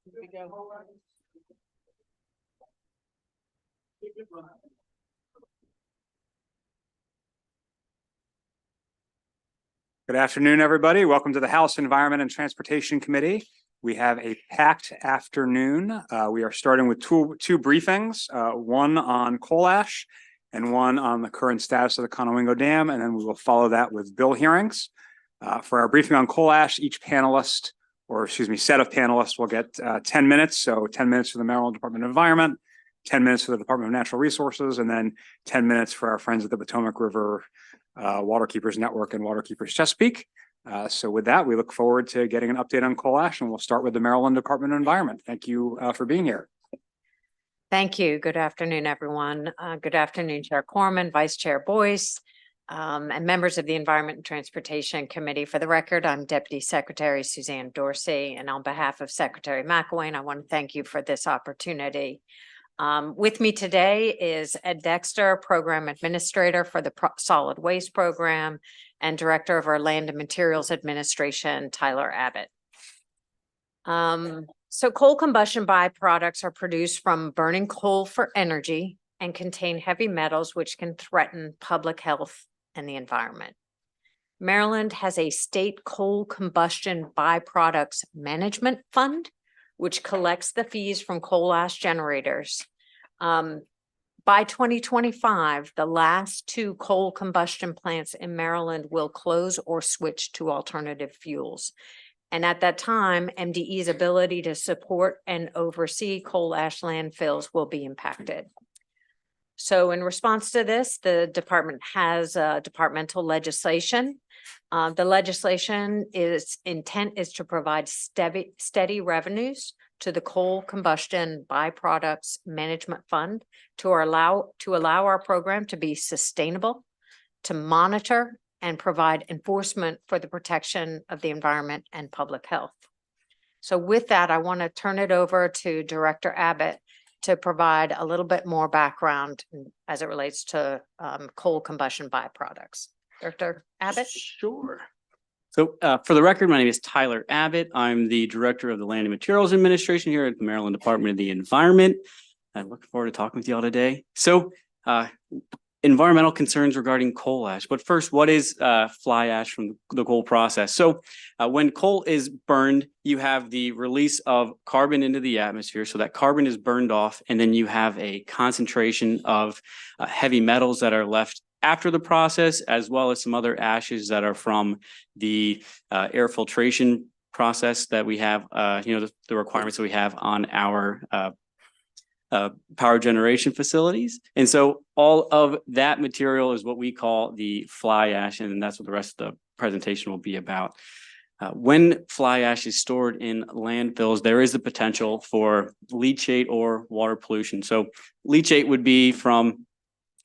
Good afternoon, everybody. Welcome to the House Environment and Transportation Committee. We have a packed afternoon. We are starting with two briefings, one on coal ash and one on the current status of the Conowingo Dam, and then we will follow that with bill hearings. For our briefing on coal ash, each panelist, or excuse me, set of panelists will get 10 minutes. So 10 minutes for the Maryland Department of Environment, 10 minutes for the Department of Natural Resources, and then 10 minutes for our friends at the Potomac River Waterkeepers Network and Waterkeepers Chesapeake. So with that, we look forward to getting an update on coal ash, and we'll start with the Maryland Department of Environment. Thank you for being here. Thank you. Good afternoon, everyone. Good afternoon, Chair Corman, Vice Chair Boyce, and members of the Environment and Transportation Committee. For the record, I'm Deputy Secretary Suzanne Dorsey, and on behalf of Secretary McElwain, I want to thank you for this opportunity. With me today is Ed Dexter, Program Administrator for the Solid Waste Program, and Director of our Land and Materials Administration, Tyler Abbott. So coal combustion byproducts are produced from burning coal for energy and contain heavy metals which can threaten public health and the environment. Maryland has a state coal combustion byproducts management fund, which collects the fees from coal ash generators. By 2025, the last two coal combustion plants in Maryland will close or switch to alternative fuels. And at that time, MDE's ability to support and oversee coal ash landfills will be impacted. So in response to this, the department has departmental legislation. The legislation intent is to provide steady revenues to the coal combustion byproducts management fund to allow our program to be sustainable, to monitor and provide enforcement for the protection of the environment and public health. So with that, I want to turn it over to Director Abbott to provide a little bit more background as it relates to coal combustion byproducts. Director Abbott? Sure. So for the record, my name is Tyler Abbott. I'm the Director of the Land and Materials Administration here at the Maryland Department of the Environment. I'm looking forward to talking with you all today. So environmental concerns regarding coal ash. But first, what is fly ash from the coal process? So when coal is burned, you have the release of carbon into the atmosphere. So that carbon is burned off, and then you have a concentration of heavy metals that are left after the process, as well as some other ashes that are from the air filtration process that we have, the requirements that we have on our power generation facilities. And so all of that material is what we call the fly ash, and that's what the rest of the presentation will be about. When fly ash is stored in landfills, there is the potential for leachate or water pollution. So leachate would be from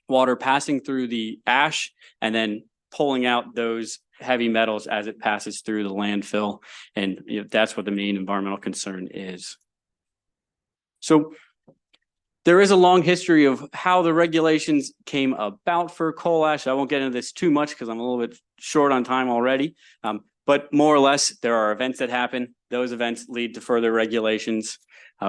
water passing through the ash and then pulling out those heavy metals as it passes through the landfill. And that's what the main environmental concern is. So there is a long history of how the regulations came about for coal ash. I won't get into this too much because I'm a little bit short on time already. But more or less, there are events that happen. Those events lead to further regulations.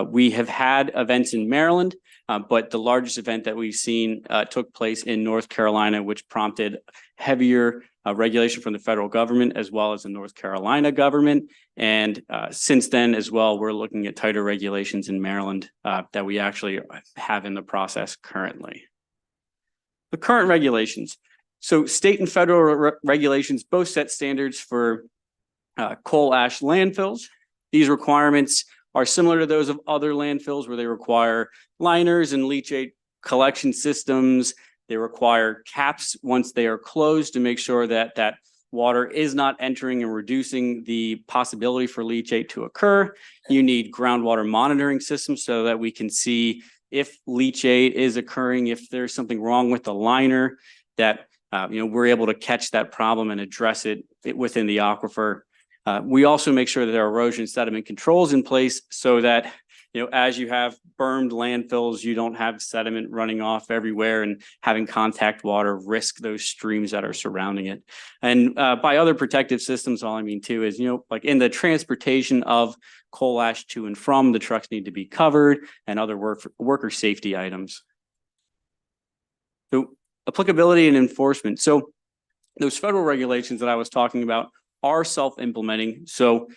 We have had events in Maryland, but the largest event that we've seen took place in North Carolina, which prompted heavier regulation from the federal government as well as the North Carolina government. And since then as well, we're looking at tighter regulations in Maryland that we actually have in the process currently. The current regulations. So state and federal regulations both set standards for coal ash landfills. These requirements are similar to those of other landfills where they require liners and leachate collection systems. They require caps once they are closed to make sure that that water is not entering and reducing the possibility for leachate to occur. You need groundwater monitoring systems so that we can see if leachate is occurring, if there's something wrong with the liner, that we're able to catch that problem and address it within the aquifer. We also make sure that there are erosion sediment controls in place so that as you have burned landfills, you don't have sediment running off everywhere and having contact water risk those streams that are surrounding it. And by other protective systems, all I mean too is, like in the transportation of coal ash to and from, the trucks need to be covered, and other worker safety items. So applicability and enforcement. So those federal regulations that I was talking about are self-implementing. So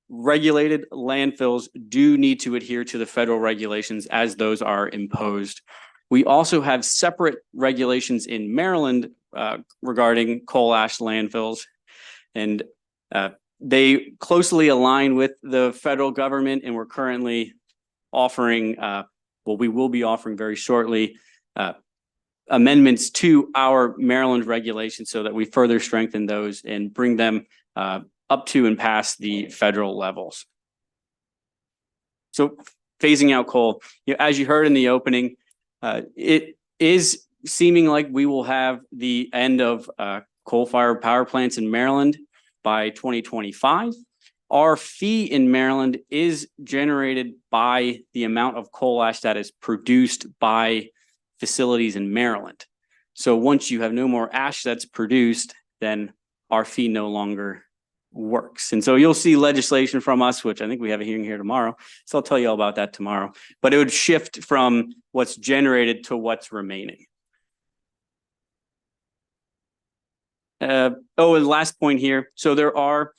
regulated landfills do need to adhere to the federal regulations as those are imposed. We also have separate regulations in Maryland regarding coal ash landfills, and they closely align with the federal government, and we're currently offering, we will be offering very shortly, amendments to our Maryland regulations so that we further strengthen those and bring them up to and past the federal levels. So phasing out coal, as you heard in the opening, it is seeming like we will have the end of coal-fired power plants in Maryland by 2025. Our fee in Maryland is generated by the amount of coal ash that is produced by facilities in Maryland. So once you have no more ash that's produced, then our fee no longer works. And so you'll see legislation from us, which I think we have a hearing here tomorrow. So I'll tell you all about that tomorrow. But it would shift from what's generated to what's remaining. And last point here. So there are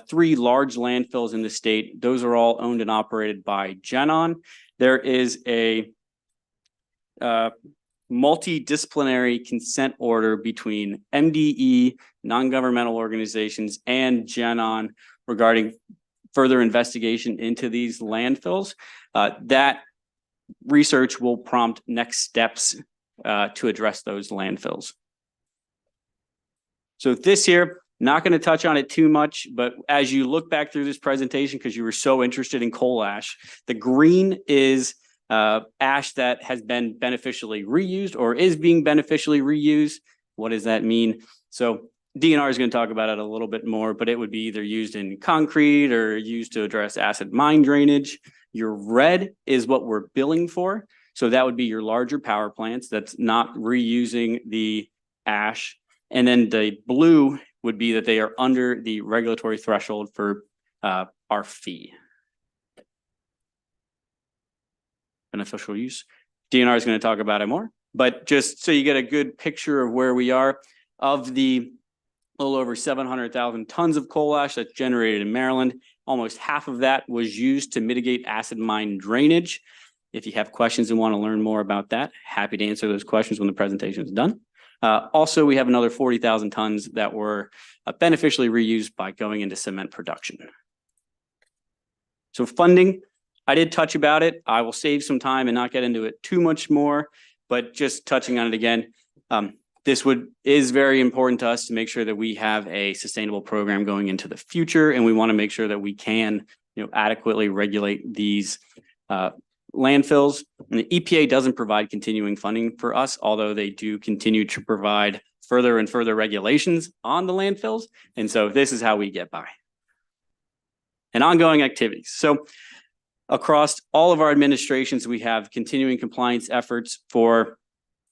3 large landfills in the state. Those are all owned and operated by GenOn. There is a multidisciplinary consent order between MDE, non-governmental organizations, and GenOn regarding further investigation into these landfills. That research will prompt next steps to address those landfills. So this here, not going to touch on it too much, but as you look back through this presentation, because you were so interested in coal ash, the green is ash that has been beneficially reused or is being beneficially reused. What does that mean? So DNR is going to talk about it a little bit more, but it would be either used in concrete or used to address acid mine drainage. Your red is what we're billing for. So that would be your larger power plants that's not reusing the ash. And then the blue would be that they are under the regulatory threshold for our fee. Beneficial use. DNR is going to talk about it more, but just so you get a good picture of where we are, of the little over 700,000 tons of coal ash that's generated in Maryland, almost half of that was used to mitigate acid mine drainage. If you have questions and want to learn more about that, happy to answer those questions when the presentation is done. Also, we have another 40,000 tons that were beneficially reused by going into cement production. So funding, I did touch about it. I will save some time and not get into it too much more, but just touching on it again, this is very important to us to make sure that we have a sustainable program going into the future, and we want to make sure that we can, adequately regulate these landfills. And the EPA doesn't provide continuing funding for us, although they do continue to provide further and further regulations on the landfills. And so this is how we get by. And ongoing activities. So across all of our administrations, we have continuing compliance efforts for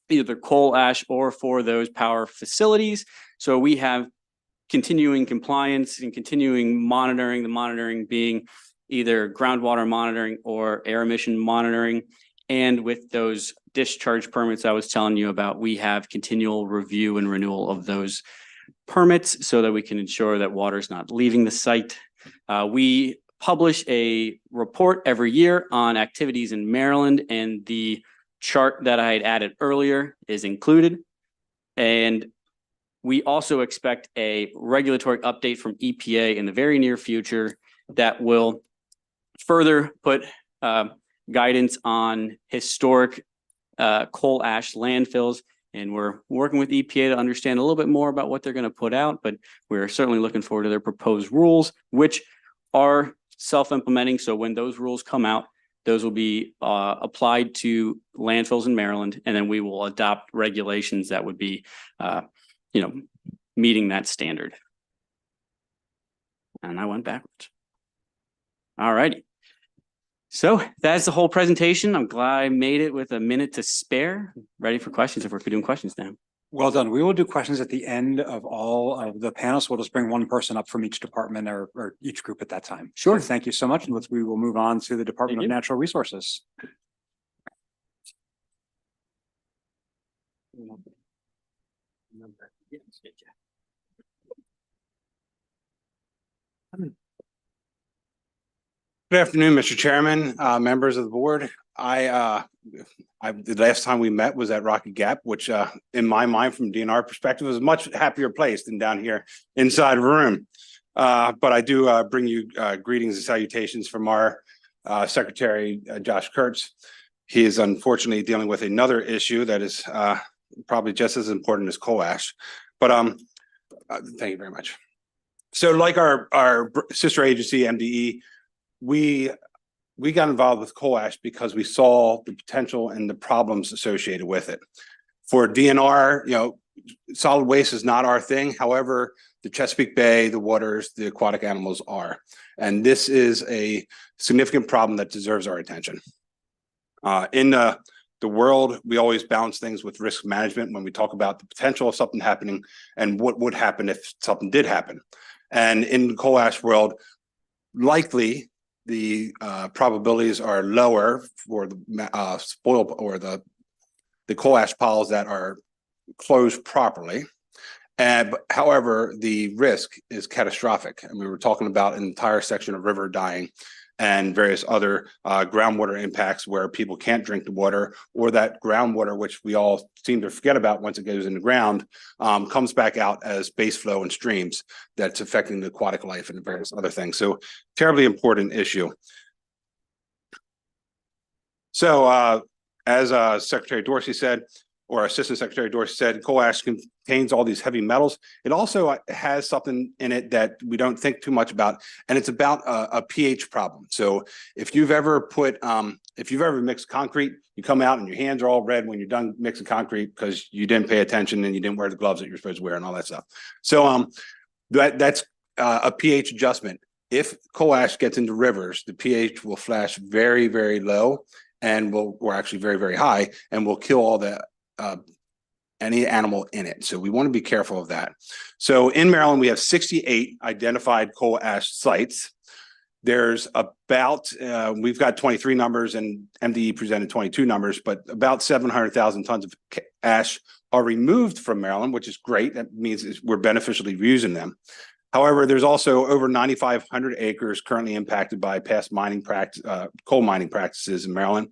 either coal ash or for those power facilities. So we have continuing compliance and continuing monitoring, the monitoring being either groundwater monitoring or air emission monitoring. And with those discharge permits I was telling you about, we have continual review and renewal of those permits so that we can ensure that water is not leaving the site. We publish a report every year on activities in Maryland, and the chart that I had added earlier is included. And we also expect a regulatory update from EPA in the very near future that will further put guidance on historic coal ash landfills. And we're working with EPA to understand a little bit more about what they're going to put out, but we're certainly looking forward to their proposed rules, which are self-implementing. So when those rules come out, those will be applied to landfills in Maryland, and then we will adopt regulations that would be, meeting that standard. And I went backwards. All righty. So that's the whole presentation. I'm glad I made it with a minute to spare. Ready for questions if we're doing questions now. Well done. We will do questions at the end of all of the panels. We'll just bring one person up from each department or each group at that time. Sure. So thank you so much. And we will move on to the Department Thank of you. Natural Resources. Good afternoon, Mr. Chairman, members of the board. The last time we met was at Rocky Gap, which in my mind, from DNR perspective, is a much happier place than down here inside of a room. But I do bring you greetings and salutations from our Secretary, Josh Kurtz. He is unfortunately dealing with another issue that is probably just as important as coal ash. But thank you very much. So like our sister agency, MDE, we got involved with coal ash because we saw the potential and the problems associated with it. For DNR, you know, solid waste is not our thing. However, the Chesapeake Bay, the waters, the aquatic animals are. And this is a significant problem that deserves our attention. In the world, we always balance things with risk management when we talk about the potential of something happening and what would happen if something did happen. And in the coal ash world, likely the probabilities are lower for the spoil or the coal ash piles that are closed properly. And however, the risk is catastrophic. And we were talking about an entire section of river dying and various other groundwater impacts where people can't drink the water, or that groundwater, which we all seem to forget about once it goes in the ground, comes back out as base flow and streams that's affecting the aquatic life and various other things. So terribly important issue. So as Secretary Dorsey said, or Assistant Secretary Dorsey said, coal ash contains all these heavy metals. It also has something in it that we don't think too much about, and it's about a pH problem. So if you've ever mixed concrete, you come out and your hands are all red when you're done mixing concrete because you didn't pay attention and you didn't wear the gloves that you're supposed to wear and all that stuff. So that's a pH adjustment. If coal ash gets into rivers, the pH will flash very, very low and or actually very, very high, and will kill all the any animal in it. So we want to be careful of that. So in Maryland, we have 68 identified coal ash sites. There's about, we've got 23 numbers and MDE presented 22 numbers, but about 700,000 tons of ash are removed from Maryland, which is great. That means we're beneficially using them. However, there's also over 9,500 acres currently impacted by past mining practice, coal mining practices in Maryland.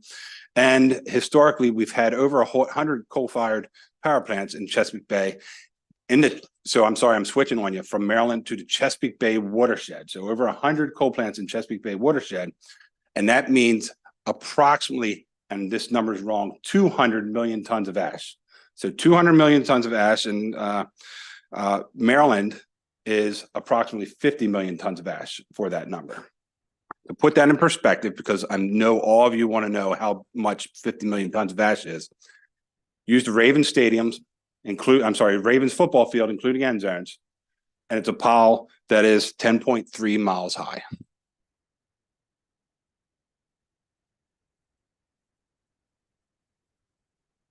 And historically, we've had over 100 coal-fired power plants in Chesapeake Bay. So I'm sorry, I'm switching on you from Maryland to the Chesapeake Bay watershed. So over 100 coal plants in Chesapeake Bay watershed. And that means approximately, and this number is wrong, 200 million tons of ash. So 200 million tons of ash in Maryland is approximately 50 million tons of ash for that number. To put that in perspective, because I know all of you want to know how much 50 million tons of ash is, use the Ravens stadiums, Ravens football field, including end zones, and it's a pile that is 10.3 miles high.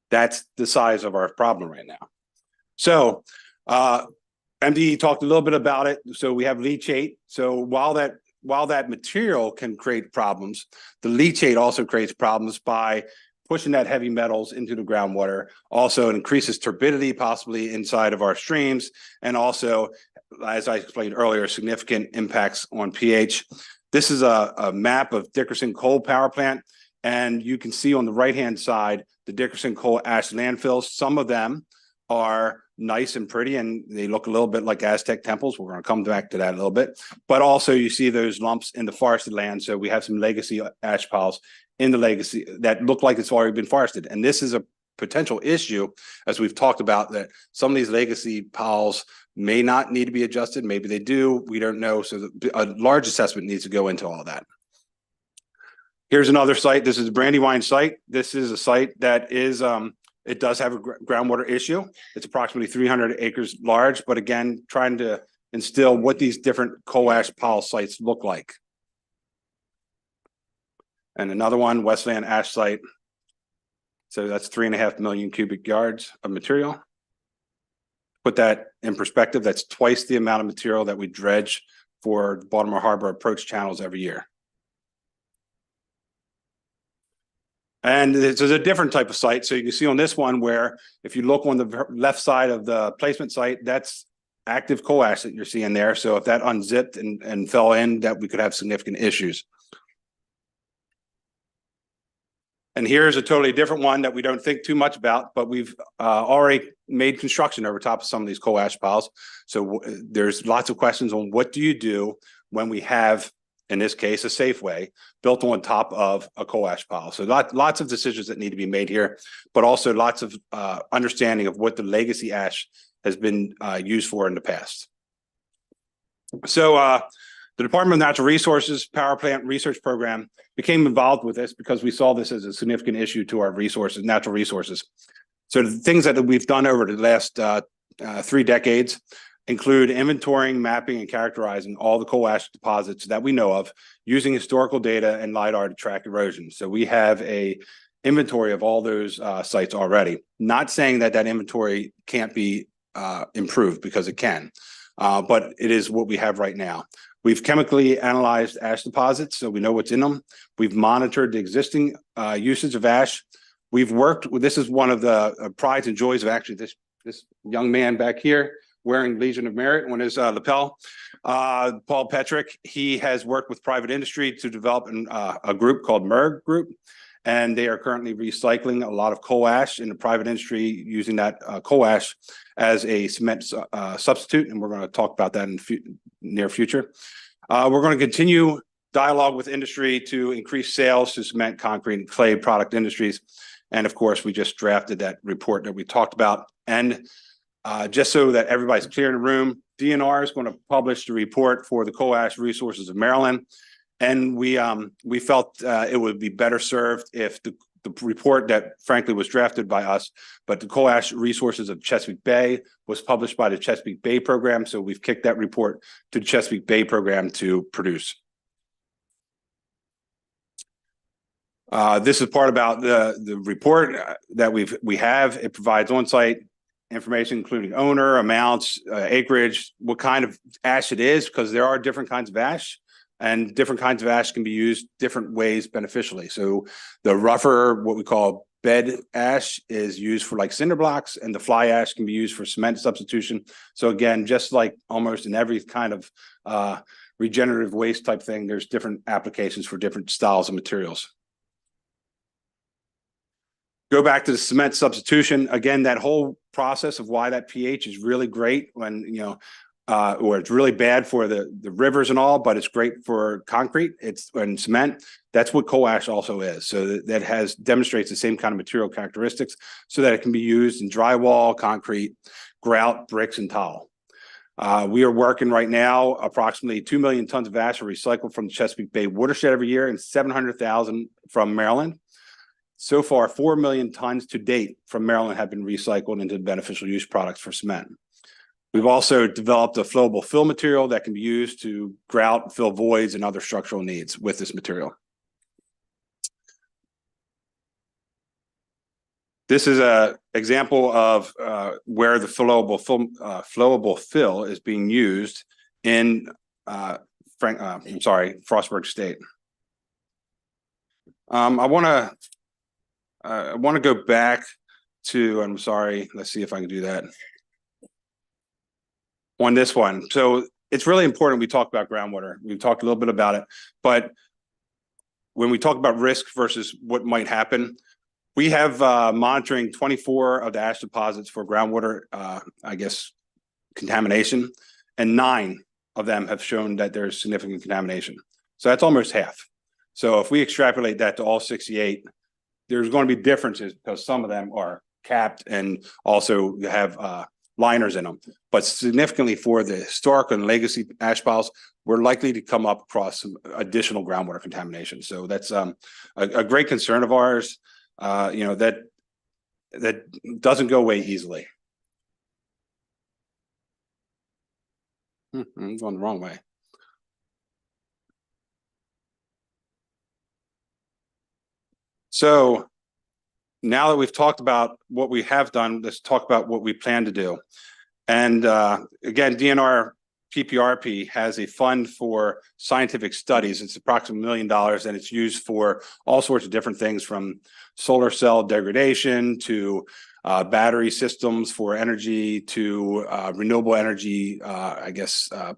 That's the size of our problem right now. So MDE talked a little bit about it. So we have leachate. So while that material can create problems, the leachate also creates problems by pushing that heavy metals into the groundwater. Also, it increases turbidity possibly inside of our streams, and also, as I explained earlier, significant impacts on pH. This is a map of Dickerson Coal Power Plant, and you can see on the right-hand side the Dickerson Coal Ash landfills. Some of them are nice and pretty, and they look a little bit like Aztec temples. We're going to come back to that a little bit. But also you see those lumps in the forested land. So we have some legacy ash piles in the legacy that look like it's already been forested. And this is a potential issue, as we've talked about, that some of these legacy piles may not need to be adjusted. Maybe they do. We don't know. So a large assessment needs to go into all that. Here's another site. This is a Brandywine site. This is a site that is it does have a groundwater issue. It's approximately 300 acres large, but again, trying to instill what these different coal ash pile sites look like. And another one, Westland ash site. So that's 3.5 million cubic yards of material. Put that in perspective, that's twice the amount of material that we dredge for Baltimore Harbor approach channels every year. And this is a different type of site. So you can see on this one where if you look on the left side of the placement site, that's active coal ash that you're seeing there. So if that unzipped and fell in, that we could have significant issues. And here's a totally different one that we don't think too much about, but we've already made construction over top of some of these coal ash piles. So there's lots of questions on what do you do when we have, in this case, a Safeway built on top of a coal ash pile. So lots of decisions that need to be made here, but also lots of understanding of what the legacy ash has been used for in the past. So the Department of Natural Resources Power Plant Research Program became involved with this because we saw this as a significant issue to our resources, natural resources. So the things that we've done over the last 3 decades include inventorying, mapping, and characterizing all the coal ash deposits that we know of using historical data and LiDAR to track erosion. So we have a inventory of all those sites already. Not saying that that inventory can't be improved, because it can, but it is what we have right now. We've chemically analyzed ash deposits, so we know what's in them. We've monitored the existing usage of ash. We've worked with, this is one of the prides and joys of actually this young man back here wearing Legion of Merit on his lapel. Paul Petrick, he has worked with private industry to develop a group called MERG Group, and they are currently recycling a lot of coal ash in the private industry, using that coal ash as a cement substitute, and we're going to talk about that in the near future. We're going to continue dialogue with industry to increase sales to cement, concrete, and clay product industries. And of course, we just drafted that report that we talked about. And just so that everybody's clear in the room, DNR is going to publish the report for the coal ash resources of Maryland. And we felt it would be better served if the report that frankly was drafted by us, but the coal ash resources of Chesapeake Bay was published by the Chesapeake Bay program. So we've kicked that report to the Chesapeake Bay program to produce. This is part about the report that we have. It provides on-site information, including owner, amounts, acreage, what kind of ash it is, because there are different kinds of ash. And different kinds of ash can be used different ways beneficially. So the rougher, what we call bed ash, is used for like cinder blocks, and the fly ash can be used for cement substitution. So again, just like almost in every kind of regenerative waste type thing, there's different applications for different styles of materials. Go back to the cement substitution. Again, that whole process of why that pH is really great when, you know, or it's really bad for the rivers and all, but it's great for concrete, and cement. That's what coal ash also is. So that demonstrates the same kind of material characteristics, so that it can be used in drywall, concrete, grout, bricks, and tile. We are working right now, approximately 2 million tons of ash are recycled from the Chesapeake Bay watershed every year, and 700,000 from Maryland. So far, 4 million tons to date from Maryland have been recycled into beneficial use products for cement. We've also developed a flowable fill material that can be used to grout, fill voids, and other structural needs with this material. This is an example of where the flowable fill is being used in Frostburg State. I want to go back to, I'm sorry, let's see if I can do that. On this one. So it's really important we talk about groundwater. We've talked a little bit about it, but when we talk about risk versus what might happen, we have monitoring 24 of the ash deposits for groundwater, contamination, and 9 of them have shown that there's significant contamination. So that's almost half. So if we extrapolate that to all 68, there's going to be differences because some of them are capped and also have liners in them, but significantly for the historic and legacy ash piles, we're likely to come up across some additional groundwater contamination. So that's a great concern of ours. You know, that doesn't go away easily. I'm going the wrong way. So now that we've talked about what we have done, let's talk about what we plan to do. And again, DNR PPRP has a fund for scientific studies. It's approximately $1 million, and it's used for all sorts of different things, from solar cell degradation to battery systems for energy to renewable energy,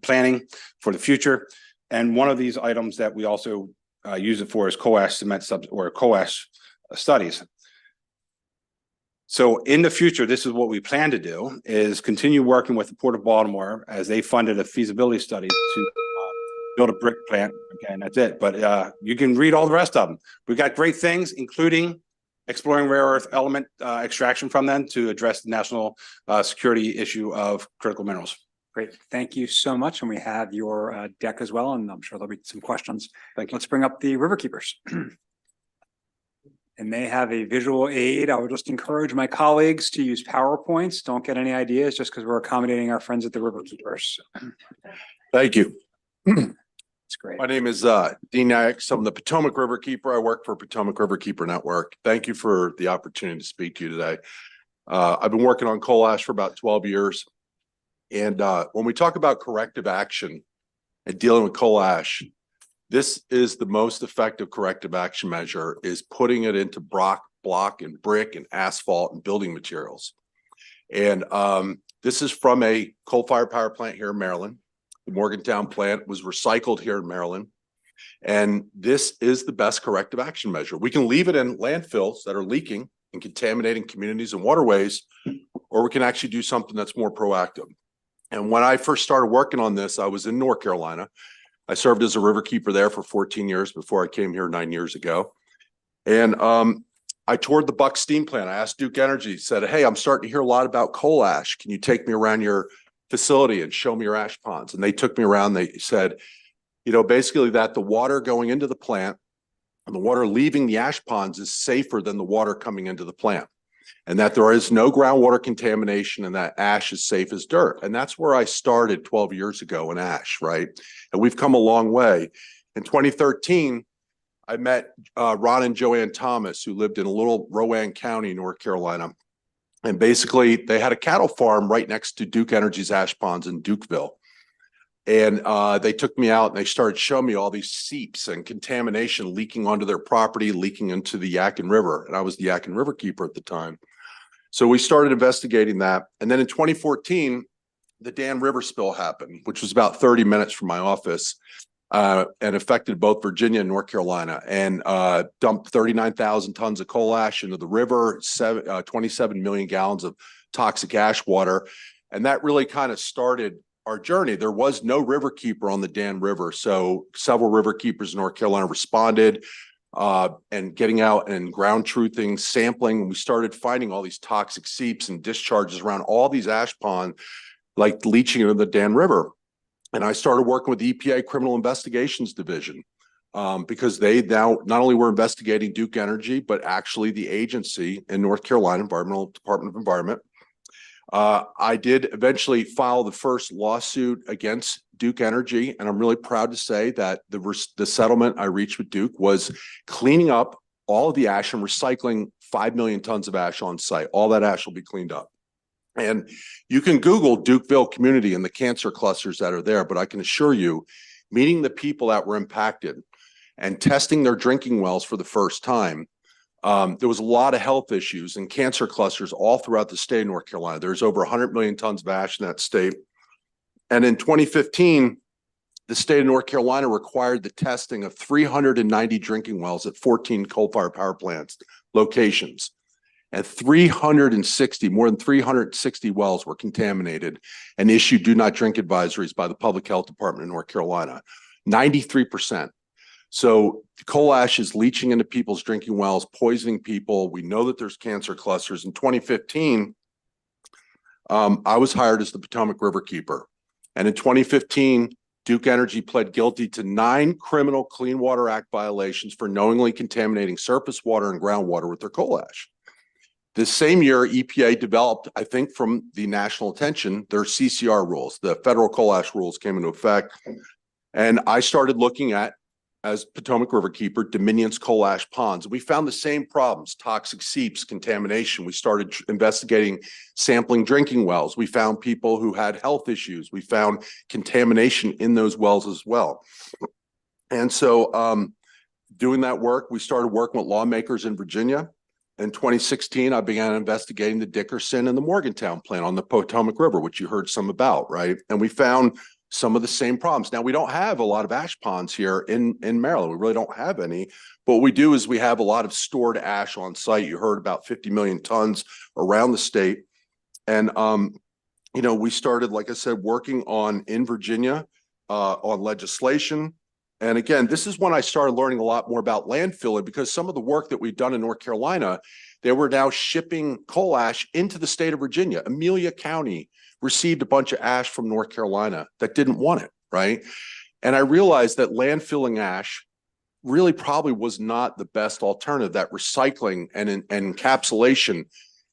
planning for the future. And one of these items that we also use it for is coal ash cement coal ash studies. So in the future, this is what we plan to do, is continue working with the Port of Baltimore as they funded a feasibility study to build a brick plant. Okay, and that's it. But you can read all the rest of them. We've got great things, including exploring rare earth element extraction from them to address the national security issue of critical minerals. Great. Thank you so much. And we have your deck as well, and I'm sure there'll be some questions. Thank you. Let's bring up the river keepers. And they have a visual aid. I would just encourage my colleagues to use PowerPoints. Don't get any ideas just because we're accommodating our friends at the river keepers. Thank you. It's great. My name is Dean Nyack. I'm the Potomac River Keeper. I work for Potomac River Keeper Network. Thank you for the opportunity to speak to you today. I've been working on coal ash for about 12 years. And when we talk about corrective action and dealing with coal ash, this is the most effective corrective action measure, is putting it into block and brick and asphalt and building materials. And this is from a coal-fired power plant here in Maryland. The Morgantown plant was recycled here in Maryland. And this is the best corrective action measure. We can leave it in landfills that are leaking and contaminating communities and waterways, or we can actually do something that's more proactive. And when I first started working on this, I was in North Carolina. I served as a river keeper there for 14 years before I came here 9 years ago. And I toured the Buck steam plant. I asked Duke Energy, said, hey, I'm starting to hear a lot about coal ash. Can you take me around your facility and show me your ash ponds? And they took me around. They said, you know, basically that the water going into the plant and the water leaving the ash ponds is safer than the water coming into the plant, and that there is no groundwater contamination, and that ash is safe as dirt. And that's where I started 12 years ago in ash, right? And we've come a long way. In 2013, I met Ron and Joanne Thomas, who lived in a little Rowan County, North Carolina. And basically they had a cattle farm right next to Duke Energy's ash ponds in Dukeville. And they took me out and they started showing me all these seeps and contamination leaking onto their property, leaking into the Yadkin River. And I was the Yadkin River keeper at the time. So we started investigating that. And then in 2014, the Dan River spill happened, which was about 30 minutes from my office, and affected both Virginia and North Carolina, and dumped 39,000 tons of coal ash into the river, 27 million gallons of toxic ash water. And that really kind of started our journey. There was no river keeper on the Dan River. So several river keepers in North Carolina responded, and getting out and ground truthing, sampling. We started finding all these toxic seeps and discharges around all these ash ponds, like leaching into the Dan River. And I started working with the EPA Criminal Investigations Division, because they now not only were investigating Duke Energy, but actually the agency in North Carolina, Environmental Department of Environment. I did eventually file the first lawsuit against Duke Energy, and I'm really proud to say that the settlement I reached with Duke was cleaning up all of the ash and recycling 5 million tons of ash on site. All that ash will be cleaned up. And you can Google Dukeville community and the cancer clusters that are there, but I can assure you, meeting the people that were impacted and testing their drinking wells for the first time, there was a lot of health issues and cancer clusters all throughout the state of North Carolina. There's over 100 million tons of ash in that state. And in 2015, the state of North Carolina required the testing of 390 drinking wells at 14 coal-fired power plants locations. And more than 360 wells were contaminated and issued do not drink advisories by the Public Health Department of North Carolina, 93%. So coal ash is leaching into people's drinking wells, poisoning people. We know that there's cancer clusters. In 2015, I was hired as the Potomac River Keeper. And in 2015, Duke Energy pled guilty to 9 criminal Clean Water Act violations for knowingly contaminating surface water and groundwater with their coal ash. This same year, EPA developed, I think from the national attention, their CCR rules. The federal coal ash rules came into effect. And I started looking at as Potomac River Keeper, Dominion's coal ash ponds. We found the same problems, toxic seeps, contamination. We started investigating sampling drinking wells. We found people who had health issues. We found contamination in those wells as well. And so doing that work, we started working with lawmakers in Virginia. In 2016, I began investigating the Dickerson and the Morgantown plant on the Potomac River, which you heard some about, right? And we found some of the same problems. Now, we don't have a lot of ash ponds here in Maryland. We really don't have any. But what we do is we have a lot of stored ash on site. You heard about 50 million tons around the state. And, you know, we started, like I said, working in Virginia on legislation. And again, this is when I started learning a lot more about landfilling, because some of the work that we've done in North Carolina, they were now shipping coal ash into the state of Virginia. Amelia County received a bunch of ash from North Carolina that didn't want it, right? And I realized that landfilling ash really probably was not the best alternative, that recycling and encapsulation.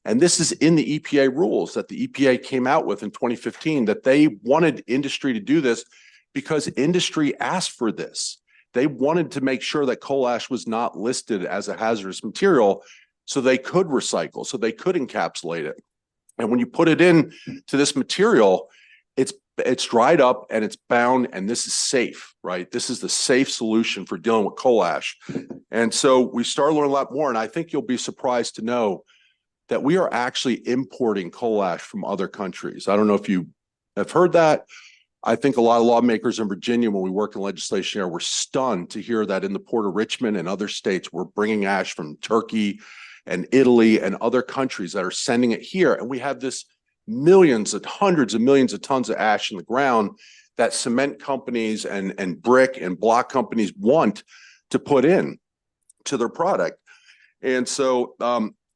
And this is in the EPA rules that the EPA came out with in 2015, that they wanted industry to do this because industry asked for this. They wanted to make sure that coal ash was not listed as a hazardous material so they could recycle, so they could encapsulate it. And when you put it in to this material, it's dried up and it's bound, and this is safe, right? This is the safe solution for dealing with coal ash. And so we started learning a lot more, and I think you'll be surprised to know that we are actually importing coal ash from other countries. I don't know if you have heard that. I think a lot of lawmakers in Virginia, when we work in legislation here, were stunned to hear that in the Port of Richmond and other states, we're bringing ash from Turkey and Italy and other countries that are sending it here. And we have this hundreds of millions of tons of ash in the ground that cement companies and brick and block companies want to put in to their product. And so,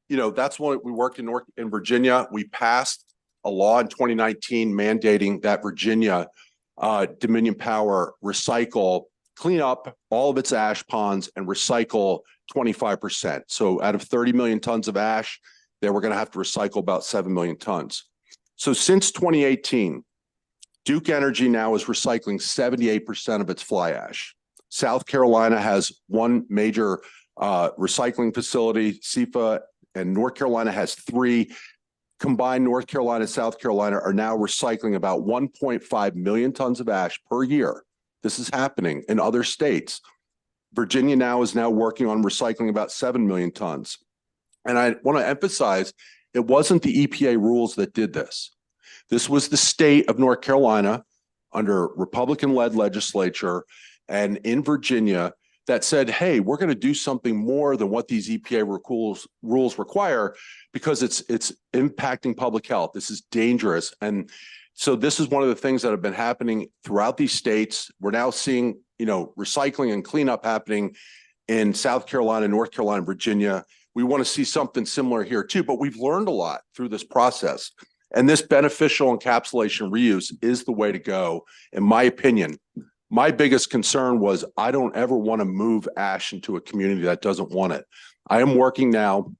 you know, that's when we worked in Virginia. We passed a law in 2019 mandating that Virginia Dominion Power clean up all of its ash ponds and recycle 25%. So out of 30 million tons of ash, they were going to have to recycle about 7 million tons. So since 2018, Duke Energy now is recycling 78% of its fly ash. South Carolina has one major recycling facility, SEPA, and North Carolina has 3. Combined, North Carolina and South Carolina are now recycling about 1.5 million tons of ash per year. This is happening in other states. Virginia is now working on recycling about 7 million tons. And I want to emphasize, it wasn't the EPA rules that did this. This was the state of North Carolina under Republican-led legislature and in Virginia that said, hey, we're going to do something more than what these EPA rules require, because it's impacting public health. This is dangerous. And so this is one of the things that have been happening throughout these states. We're now seeing, you know, recycling and cleanup happening in South Carolina, North Carolina, Virginia. We want to see something similar here too, but we've learned a lot through this process. And this beneficial encapsulation reuse is the way to go, in my opinion. My biggest concern was I don't ever want to move ash into a community that doesn't want it. I am working now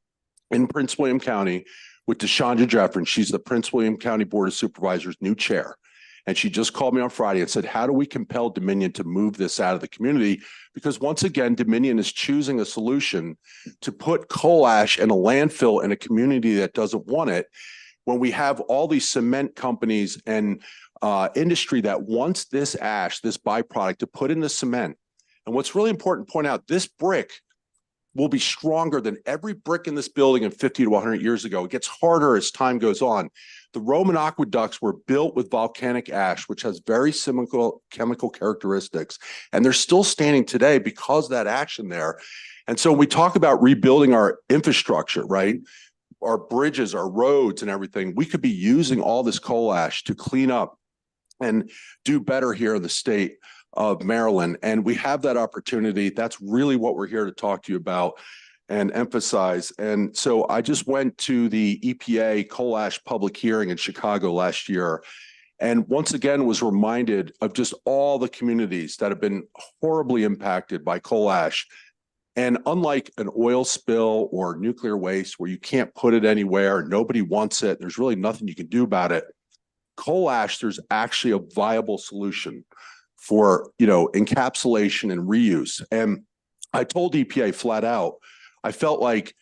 in Prince William County with DeShonda Jeffrey. She's the Prince William County Board of Supervisors' new chair. And she just called me on Friday and said, how do we compel Dominion to move this out of the community? Because once again, Dominion is choosing a solution to put coal ash in a landfill in a community that doesn't want it, when we have all these cement companies and industry that wants this ash, this byproduct, to put in the cement. And what's really important to point out, this brick will be stronger than every brick in this building in 50 to 100 years ago. It gets harder as time goes on. The Roman aqueducts were built with volcanic ash, which has very similar chemical characteristics. And they're still standing today because of that action there. And so we talk about rebuilding our infrastructure, right? Our bridges, our roads and everything. We could be using all this coal ash to clean up and do better here in the state of Maryland. And we have that opportunity. That's really what we're here to talk to you about and emphasize. And so I just went to the EPA coal ash public hearing in Chicago last year, and once again was reminded of just all the communities that have been horribly impacted by coal ash. And unlike an oil spill or nuclear waste where you can't put it anywhere, nobody wants it, there's really nothing you can do about it, coal ash, there's actually a viable solution for, encapsulation and reuse. And I told EPA flat out, I felt like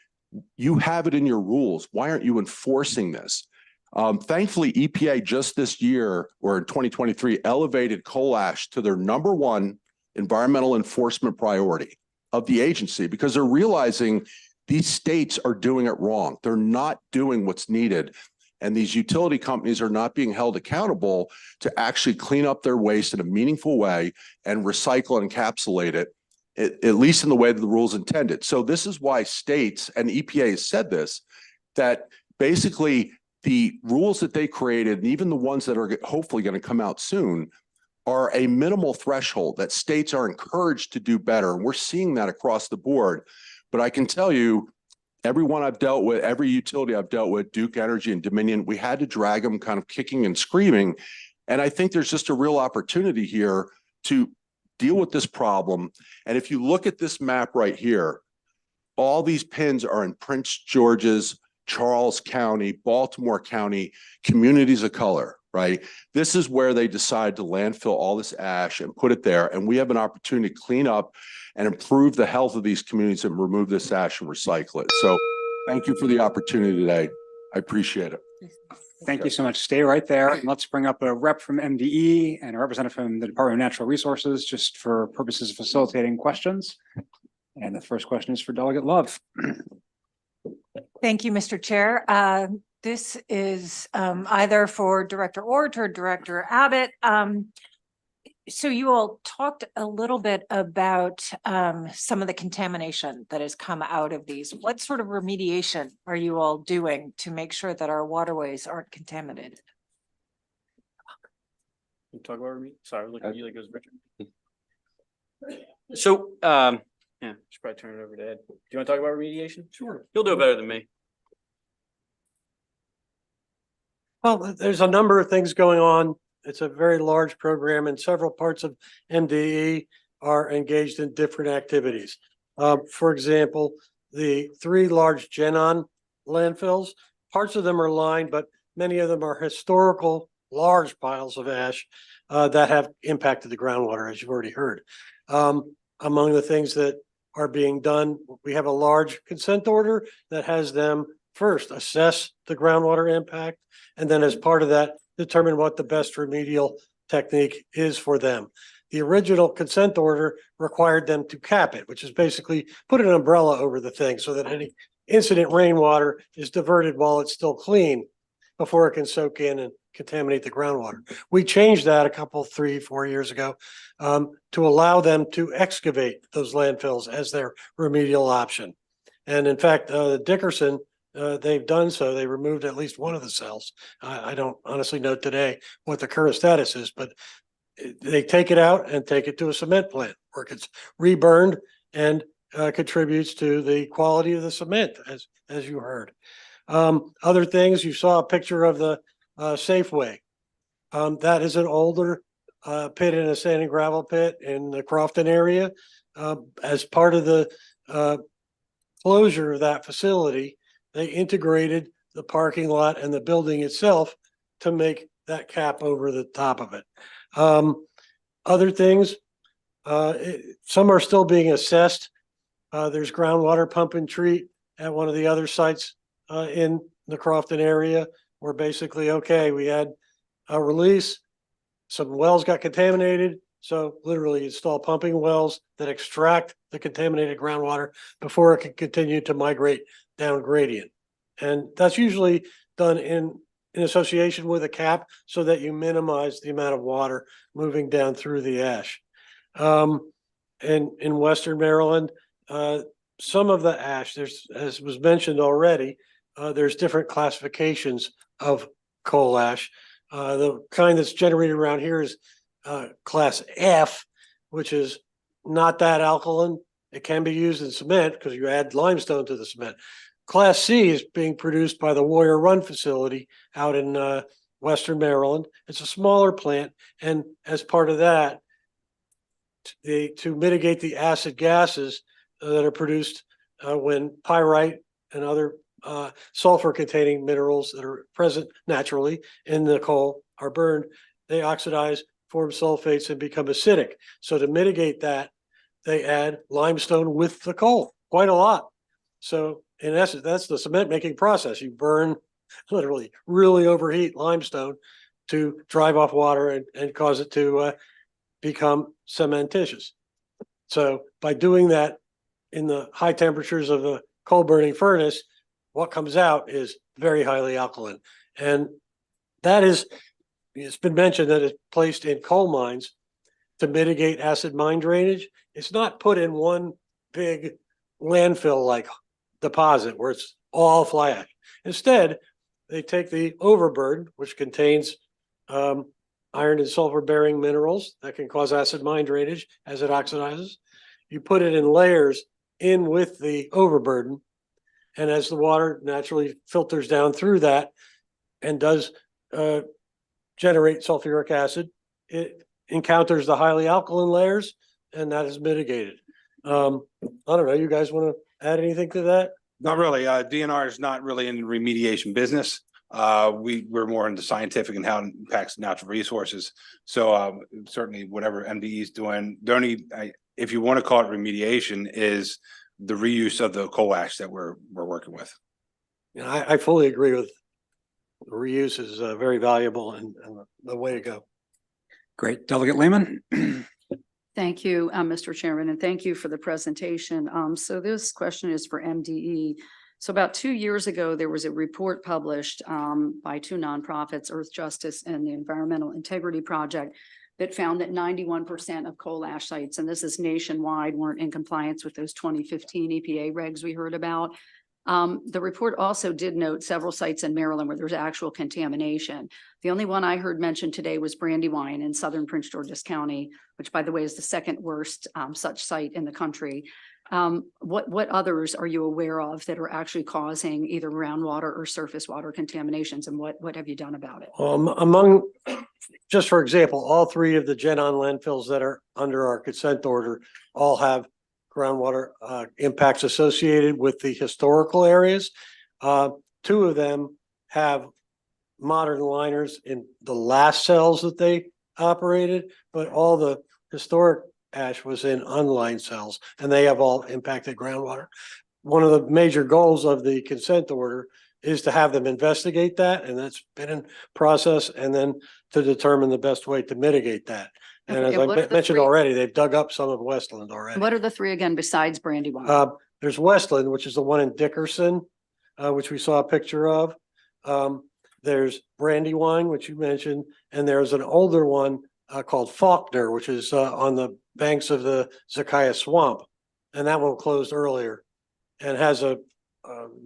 you have it in your rules. Why aren't you enforcing this? Thankfully, EPA just this year, or in 2023, elevated coal ash to their #1 environmental enforcement priority of the agency, because they're realizing these states are doing it wrong. They're not doing what's needed. And these utility companies are not being held accountable to actually clean up their waste in a meaningful way and recycle and encapsulate it, at least in the way that the rules intended. So this is why states, and EPA has said this, that basically the rules that they created, and even the ones that are hopefully going to come out soon, are a minimal threshold that states are encouraged to do better. And we're seeing that across the board. But I can tell you, everyone I've dealt with, every utility I've dealt with, Duke Energy and Dominion, we had to drag them kind of kicking and screaming. And I think there's just a real opportunity here to deal with this problem. And if you look at this map right here, all these pins are in Prince George's, Charles County, Baltimore County, communities of color, right? This is where they decide to landfill all this ash and put it there. And we have an opportunity to clean up and improve the health of these communities and remove this ash and recycle it. So thank you for the opportunity today. I appreciate it. Thank you so much. Stay right there. And let's bring up a rep from MDE and a representative from the Department of Natural Resources, just for purposes of facilitating questions. And the first question is for Delegate Love. Thank you, Mr. Chair. This is either for Director Ort or Director Abbott. So you all talked a little bit about some of the contamination that has come out of these. What sort of remediation are you all doing to make sure that our waterways aren't contaminated? You talk about me? Sorry, look at you like it was Richard. So, yeah, should probably turn it over to Ed. Do you want to talk about remediation? Sure. You'll do it better than me. Well, there's a number of things going on. It's a very large program, and several parts of MDE are engaged in different activities. For example, the 3 large GenOn landfills, parts of them are lined, but many of them are historical large piles of ash that have impacted the groundwater, as you've already heard. Among the things that are being done, we have a large consent order that has them first assess the groundwater impact, and then as part of that, determine what the best remedial technique is for them. The original consent order required them to cap it, which is basically put an umbrella over the thing so that any incident rainwater is diverted while it's still clean before it can soak in and contaminate the groundwater. We changed that a couple, 3-4 years ago to allow them to excavate those landfills as their remedial option. And in fact, Dickerson, they've done so. They removed at least one of the cells. I don't honestly know today what the current status is, but they take it out and take it to a cement plant where it gets reburned and contributes to the quality of the cement, as you heard. Other things, you saw a picture of the Safeway. That is an older pit in a sand and gravel pit in the Crofton area. As part of the closure of that facility, they integrated the parking lot and the building itself to make that cap over the top of it. Other things, some are still being assessed. There's groundwater pump and treat at one of the other sites in the Crofton area, where basically, okay, we had a release, some wells got contaminated, so literally install pumping wells that extract the contaminated groundwater before it can continue to migrate down gradient. And that's usually done in association with a cap so that you minimize the amount of water moving down through the ash. And in Western Maryland, some of the ash, there's, as was mentioned already, there's different classifications of coal ash. The kind that's generated around here is class F, which is not that alkaline. It can be used in cement because you add limestone to the cement. Class C is being produced by the Warrior Run facility out in Western Maryland. It's a smaller plant, and as part of that, to mitigate the acid gases that are produced when pyrite and other sulfur-containing minerals that are present naturally in the coal are burned, they oxidize form sulfates and become acidic. So to mitigate that, they add limestone with the coal, quite a lot. So in essence, that's the cement making process. You burn, literally really overheat limestone to drive off water and cause it to become cementitious. So by doing that in the high temperatures of the coal burning furnace, what comes out is very highly alkaline. And that is, it's been mentioned that it's placed in coal mines to mitigate acid mine drainage. It's not put in one big landfill like deposit where it's all fly ash. Instead, they take the overburden, which contains iron and sulfur bearing minerals that can cause acid mine drainage as it oxidizes. You put it in layers in with the overburden. And as the water naturally filters down through that and does generate sulfuric acid, it encounters the highly alkaline layers, and that is mitigated. I don't know, you guys want to add anything to that? Not really. DNR is not really in the remediation business. We're more into scientific and how it impacts natural resources. So certainly whatever MDE is doing, the only, if you want to call it remediation, is the reuse of the coal ash that we're working with. Yeah, I fully agree with reuse is very valuable and the way to go. Great. Delegate Lehman. Thank you, Mr. Chairman, and thank you for the presentation. So this question is for MDE. So about 2 years ago, there was a report published by two nonprofits, Earth Justice and the Environmental Integrity Project, that found that 91% of coal ash sites, and this is nationwide, weren't in compliance with those 2015 EPA regs we heard about. The report also did note several sites in Maryland where there's actual contamination. The only one I heard mentioned today was Brandywine in southern Prince George's County, which, by the way, is the second worst such site in the country. What others are you aware of that are actually causing either groundwater or surface water contaminations, and what have you done about it? Among, just for example, all three of the Gen-On landfills that are under our consent order all have groundwater impacts associated with the historical areas. Two of them have modern liners in the last cells that they operated, but all the historic ash was in unlined cells, and they have all impacted groundwater. One of the major goals of the consent order is to have them investigate that, and that's been in process, and then to determine the best way to mitigate that. And Okay, as and what I are the mentioned three? already, they've dug up some of Westland already. What are the three again besides Brandywine? There's Westland, which is the one in Dickerson, which we saw a picture of. There's Brandywine, which you mentioned, and there's an older one called Faulkner, which is on the banks of the Zakiah Swamp. And that one closed earlier and has a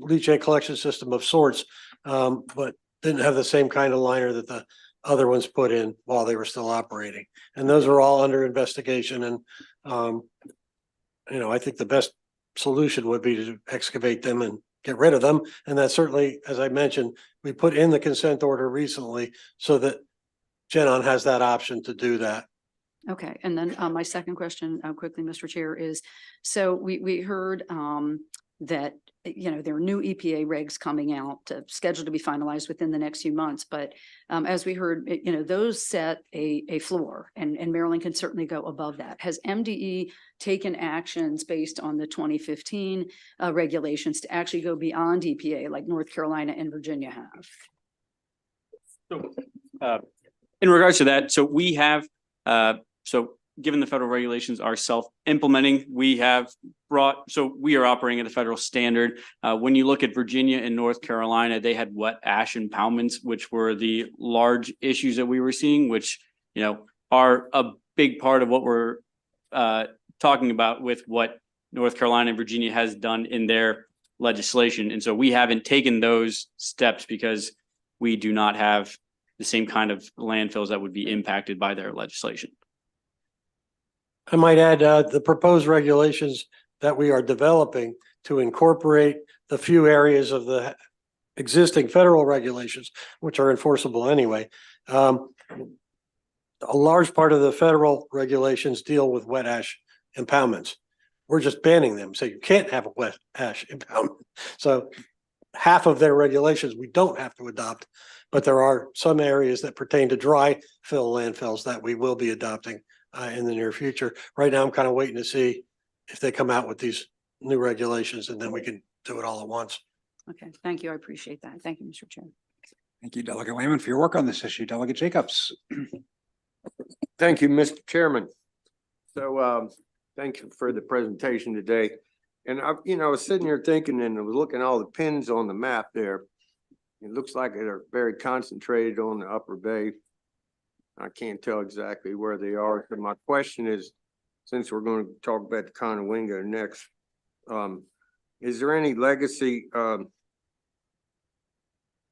leachate collection system of sorts, but didn't have the same kind of liner that the other ones put in while they were still operating. And those are all under investigation. And, I think the best solution would be to excavate them and get rid of them. And that certainly, as I mentioned, we put in the consent order recently so that Gen-On has that option to do that. Okay, and then my second question, quickly, Mr. Chair, is so we heard that there are new EPA regs coming out scheduled to be finalized within the next few months. But as we heard, those set a floor, and Maryland can certainly go above that. Has MDE taken actions based on the 2015 regulations to actually go beyond EPA, like North Carolina and Virginia have? So, in regards to that, so we have, given the federal regulations are self-implementing, we are operating at a federal standard. When you look at Virginia and North Carolina, they had wet ash impoundments, which were the large issues that we were seeing, which, are a big part of what we're talking about with what North Carolina and Virginia has done in their legislation. And so we haven't taken those steps because we do not have the same kind of landfills that would be impacted by their legislation. I might add the proposed regulations that we are developing to incorporate the few areas of the existing federal regulations, which are enforceable anyway. A large part of the federal regulations deal with wet ash impoundments. We're just banning them. So you can't have a wet ash impoundment. So half of their regulations we don't have to adopt, but there are some areas that pertain to dry fill landfills that we will be adopting in the near future. Right now, I'm kind of waiting to see if they come out with these new regulations, and then we can do it all at once. Okay, thank you. I appreciate that. Thank you, Mr. Chair. Thank you, Delegate Lehman, for your work on this issue. Delegate Jacobs. Thank you, Mr. Chairman. So, thank you for the presentation today. And I was sitting here thinking and I was looking at all the pins on the map there. It looks like they're very concentrated on the upper bay. I can't tell exactly where they are. So my question is, since we're going to talk about the Conowingo next, is there any legacy,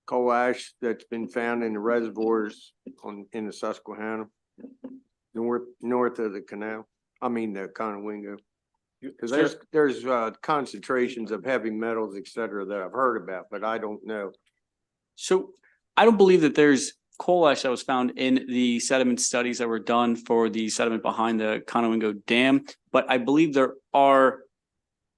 coal ash that's been found in the reservoirs in the Susquehanna, north of the canal? I mean, the Conowingo. Because there's concentrations of heavy metals, et cetera, that I've heard about, but I don't know. So I don't believe that there's coal ash that was found in the sediment studies that were done for the sediment behind the Conowingo Dam, but I believe there are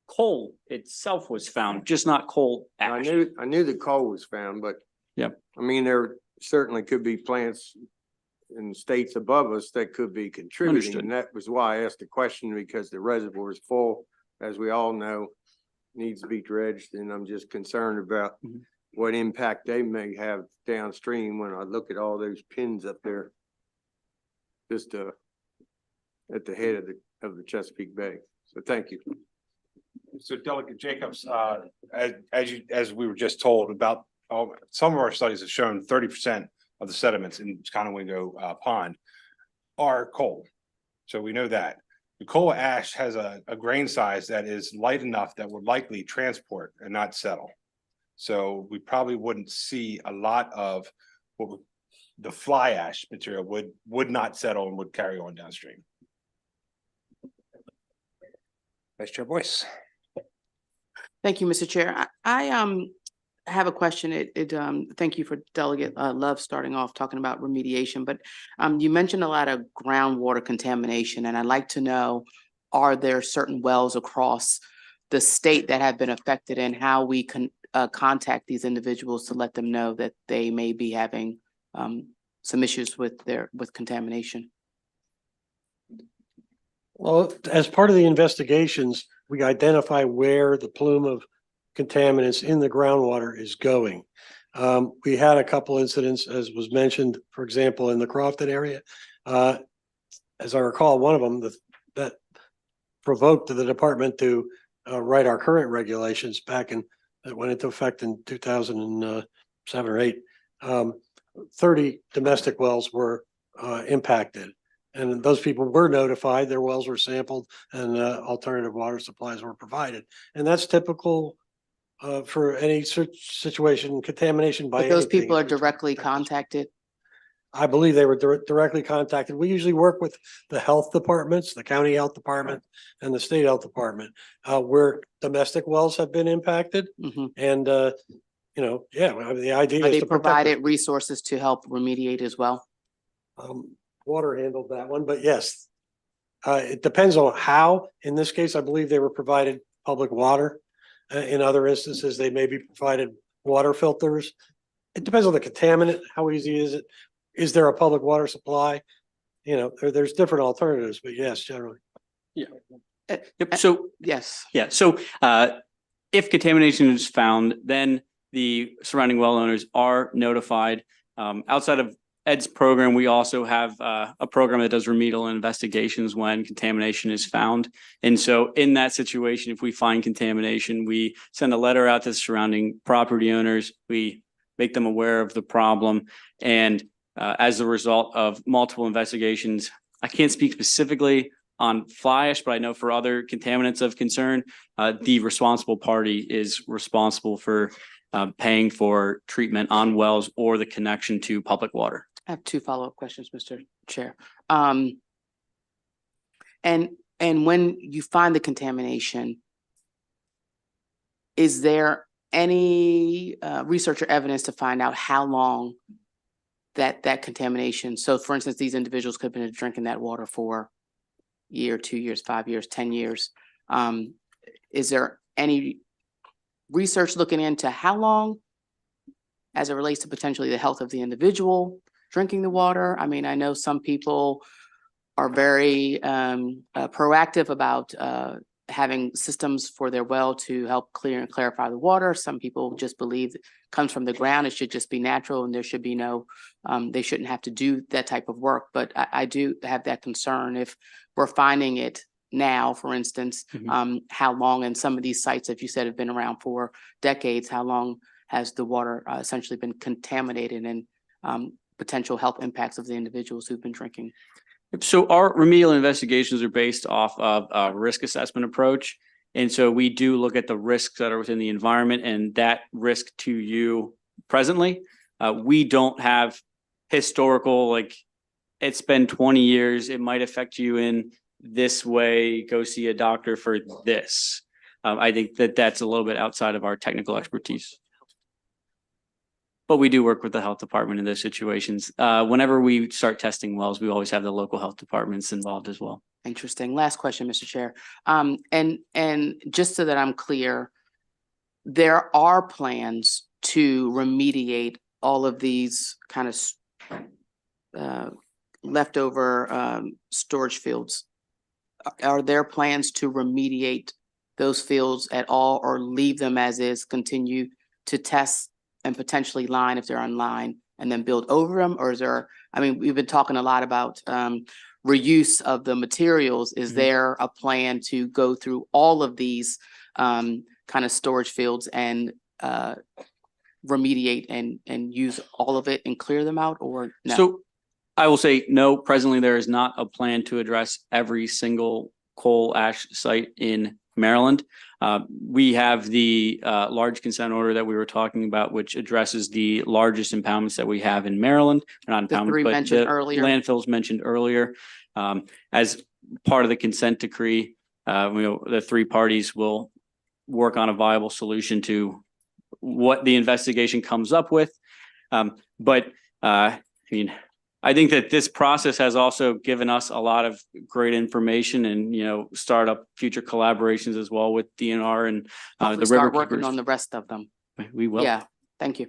coal itself was found, just not coal ash. I knew the coal was found, but Yep. I mean, there certainly could be plants in states above us that could be contributing. Understood. And that was why I asked the question, because the reservoir is full, as we all know, needs to be dredged. And I'm just concerned about what impact they may have downstream when I look at all those pins up there. Just at the head of the Chesapeake Bay. So thank you. So Delegate Jacobs, as we were just told about, some of our studies have shown 30% of the sediments in Conowingo Pond are coal. So we know that. The coal ash has a grain size that is light enough that would likely transport and not settle. So we probably wouldn't see a lot of the fly ash material would not settle and would carry on downstream. Vice Chair Boyce. Thank you, Mr. Chair. I have a question. Thank you for Delegate Love starting off talking about remediation, but you mentioned a lot of groundwater contamination, and I'd like to know, are there certain wells across the state that have been affected, and how we can contact these individuals to let them know that they may be having some issues with contamination? Well, as part of the investigations, we identify where the plume of contaminants in the groundwater is going. We had a couple incidents, as was mentioned, for example, in the Crofton area. As I recall, one of them that provoked the department to write our current regulations back that went into effect in 2007 or 8. 30 domestic wells were impacted. And those people were notified, their wells were sampled, and alternative water supplies were provided. And that's typical for any situation, contamination by But those anything. people are directly contacted? I believe they were directly contacted. We usually work with the health departments, the county health department and the state health department, where domestic wells have been impacted. And, the idea Are is they to protect provided resources to help remediate as well? Water handled that one, but yes, it depends on how. In this case, I believe they were provided public water. In other instances, they may be provided water filters. It depends on the contaminant. How easy is it? Is there a public water supply? There's different alternatives, but yes, generally. Yeah. Yep. So Yes. yeah. So if contamination is found, then the surrounding well owners are notified. Outside of Ed's program, we also have a program that does remedial investigations when contamination is found. And so in that situation, if we find contamination, we send a letter out to the surrounding property owners. We make them aware of the problem. And as a result of multiple investigations, I can't speak specifically on fly ash, but I know for other contaminants of concern, the responsible party is responsible for paying for treatment on wells or the connection to public water. I have 2 follow-up questions, Mr. Chair. And when you find the contamination, is there any research or evidence to find out how long that contamination? So for instance, these individuals could have been drinking that water for a year, 2 years, 5 years, 10 years. Is there any research looking into how long as it relates to potentially the health of the individual drinking the water? I mean, I know some people are very proactive about having systems for their well to help clear and clarify the water. Some people just believe it comes from the ground. It should just be natural and there should be no, they shouldn't have to do that type of work. But I do have that concern if we're finding it now, for instance, how long, and some of these sites, if you said have been around for decades, how long has the water essentially been contaminated, and potential health impacts of the individuals who've been drinking? So our remedial investigations are based off of a risk assessment approach. And so we do look at the risks that are within the environment and that risk to you presently. We don't have historical, like it's been 20 years, it might affect you in this way, go see a doctor for this. I think that that's a little bit outside of our technical expertise. But we do work with the health department in those situations. Whenever we start testing wells, we always have the local health departments involved as well. Interesting. Last question, Mr. Chair. And just so that I'm clear, there are plans to remediate all of these kind of leftover storage fields. Are there plans to remediate those fields at all, or leave them as is, continue to test and potentially line if they're online and then build over them? Or is there, I mean, we've been talking a lot about reuse of the materials. Is there a plan to go through all of these kind of storage fields and remediate and use all of it and clear them out, or no? So I will say no, presently there is not a plan to address every single coal ash site in Maryland. We have the large consent order that we were talking about, which addresses the largest impoundments that we have in Maryland. Not The impoundments, three but mentioned the earlier. landfills mentioned earlier. As part of the consent decree, the three parties will work on a viable solution to what the investigation comes up with. I think that this process has also given us a lot of great information and, start up future collaborations as well with DNR and the river Start working keepers. on the rest of them. We will. Yeah, thank you.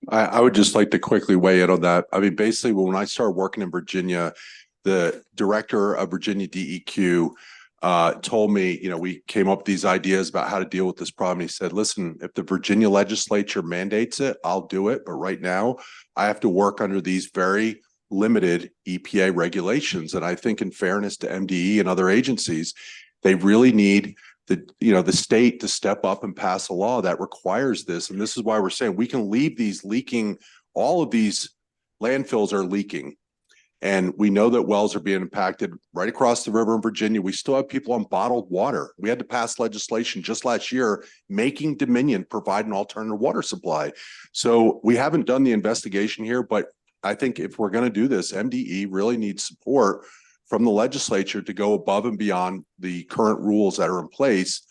I would just like to quickly weigh in on that. I mean, basically, when I started working in Virginia, the director of Virginia DEQ told me, we came up with these ideas about how to deal with this problem. He said, listen, if the Virginia legislature mandates it, I'll do it. But right now, I have to work under these very limited EPA regulations. And I think in fairness to MDE and other agencies, they really need the state to step up and pass a law that requires this. And this is why we're saying we can leave these leaking. All of these landfills are leaking. And we know that wells are being impacted right across the river in Virginia. We still have people on bottled water. We had to pass legislation just last year making Dominion provide an alternative water supply. So we haven't done the investigation here, but I think if we're going to do this, MDE really needs support from the legislature to go above and beyond the current rules that are in place.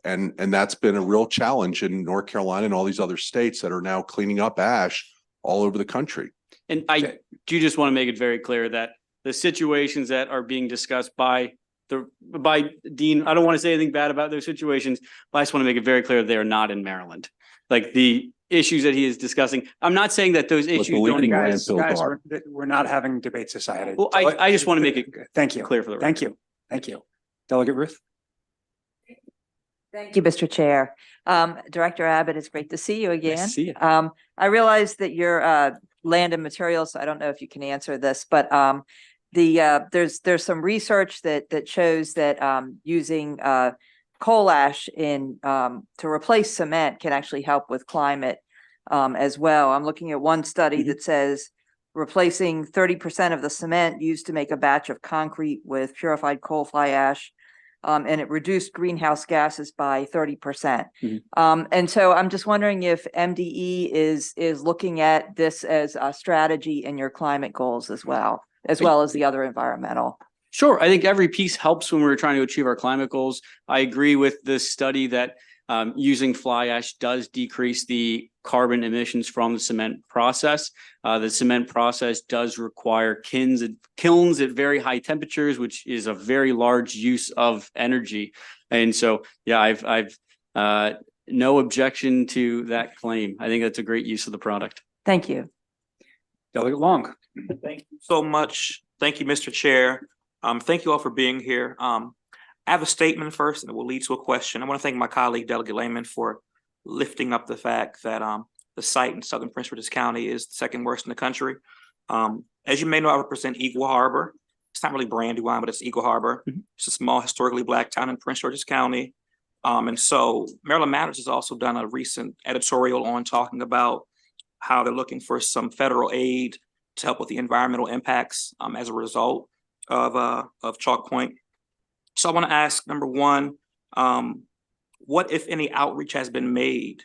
And that's been a real challenge in North Carolina and all these other states that are now cleaning up ash all over the country. And I do just want to make it very clear that the situations that are being discussed by Dean, I don't want to say anything bad about those situations, but I just want to make it very clear they are not in Maryland. Like the issues that he is discussing, I'm not saying that those issues don't exist. Guys, we're not having debate society. Well, I just want to make it Thank you. clear for the record. Thank you. Thank you. Delegate Ruth. Thank you, Mr. Chair. Director Abbott, it's great to see you again. Nice to see you. I realize that you're land and materials, so I don't know if you can answer this, but there's some research that shows that using coal ash to replace cement can actually help with climate as well. I'm looking at one study that says replacing 30% of the cement used to make a batch of concrete with purified coal fly ash, and it reduced greenhouse gases by 30%. And so I'm just wondering if MDE is looking at this as a strategy in your climate goals as well as the other environmental. Sure. I think every piece helps when we're trying to achieve our climate goals. I agree with this study that using fly ash does decrease the carbon emissions from the cement process. The cement process does require kilns at very high temperatures, which is a very large use of energy. And so, yeah, I've no objection to that claim. I think that's a great use of the product. Thank you. Delegate Long. Thank you so much. Thank you, Mr. Chair. Thank you all for being here. I have a statement first and it will lead to a question. I want to thank my colleague Delegate Lehman for lifting up the fact that the site in Southern Prince George's County is the second worst in the country. As you may know, I represent Eagle Harbor. It's not really Brandywine, but it's Eagle Harbor. It's a small historically Black town in Prince George's County. And so Maryland Matters has also done a recent editorial on talking about how they're looking for some federal aid to help with the environmental impacts as a result of Chalk Point. So I want to ask, number one, what, if any, outreach has been made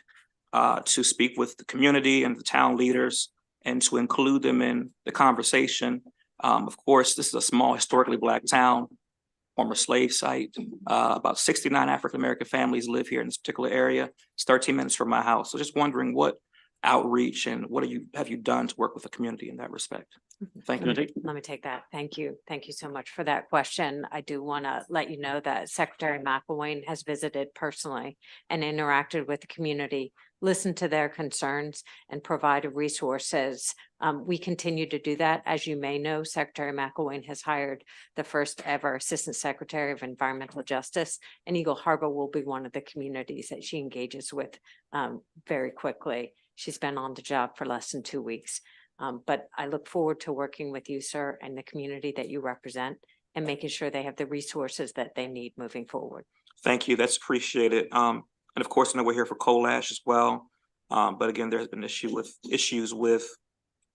to speak with the community and the town leaders and to include them in the conversation? Of course, this is a small historically Black town, former slave site. About 69 African-American families live here in this particular area. It's 13 minutes from my house. So just wondering what outreach and what have you done to work with the community in that respect? Thank you. Let me take that. Thank you. Thank you so much for that question. I do want to let you know that Secretary McElwain has visited personally and interacted with the community, listened to their concerns, and provided resources. We continue to do that. As you may know, Secretary McElwain has hired the first ever Assistant Secretary of Environmental Justice, and Eagle Harbor will be one of the communities that she engages with very quickly. She's been on the job for less than 2 weeks. But I look forward to working with you, sir, and the community that you represent and making sure they have the resources that they need moving forward. Thank you. That's appreciated. And of course, I know we're here for coal ash as well. But again, there's been issues with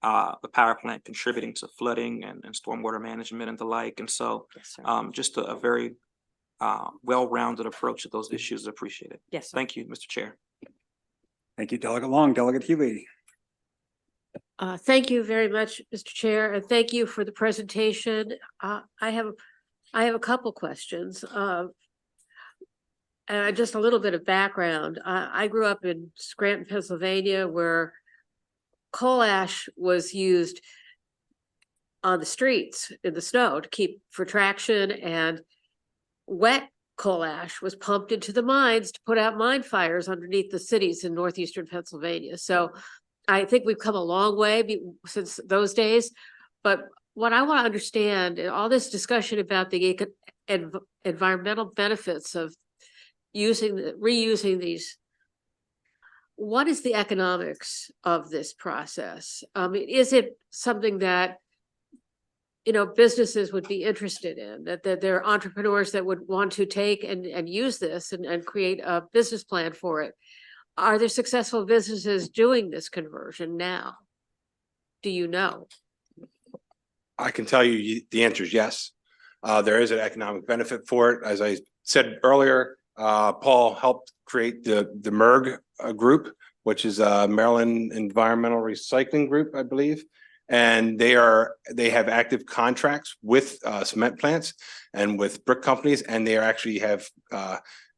the power plant contributing to flooding and stormwater management and the like. And so Yes, sir. just a very well-rounded approach to those issues is appreciated. Yes, sir. Thank you, Mr. Chair. Thank you, Delegate Long. Delegate Healy. Thank you very much, Mr. Chair, and thank you for the presentation. I have a couple questions. And just a little bit of background. I grew up in Scranton, Pennsylvania, where coal ash was used on the streets in the snow to keep for traction, and wet coal ash was pumped into the mines to put out mine fires underneath the cities in northeastern Pennsylvania. So I think we've come a long way since those days. But what I want to understand, all this discussion about the environmental benefits of reusing these, what is the economics of this process? Is it something that businesses would be interested in, that there are entrepreneurs that would want to take and use this and create a business plan for it? Are there successful businesses doing this conversion now? Do you know? I can tell you the answer is yes. There is an economic benefit for it. As I said earlier, Paul helped create the MERG group, which is a Maryland Environmental Recycling Group, I believe. And they have active contracts with cement plants and with brick companies, and they actually have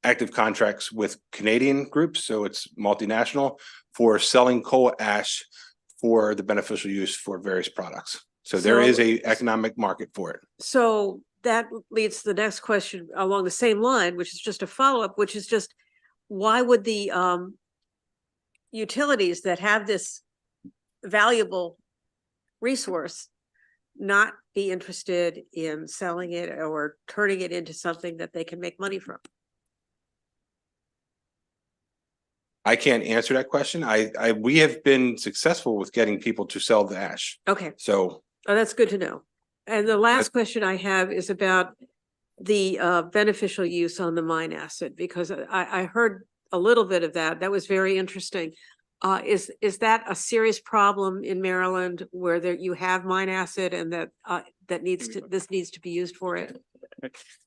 active contracts with Canadian groups, so it's multinational, for selling coal ash for the beneficial use for various products. So there is a economic market for it. So that leads to the next question along the same line, which is just a follow-up, which is just, why would the utilities that have this valuable resource not be interested in selling it or turning it into something that they can make money from? I can't answer that question. We have been successful with getting people to sell the ash. Okay. So That's good to know. And the last question I have is about the beneficial use on the mine asset, because I heard a little bit of that. That was very interesting. Is that a serious problem in Maryland where you have mine asset and this needs to be used for it?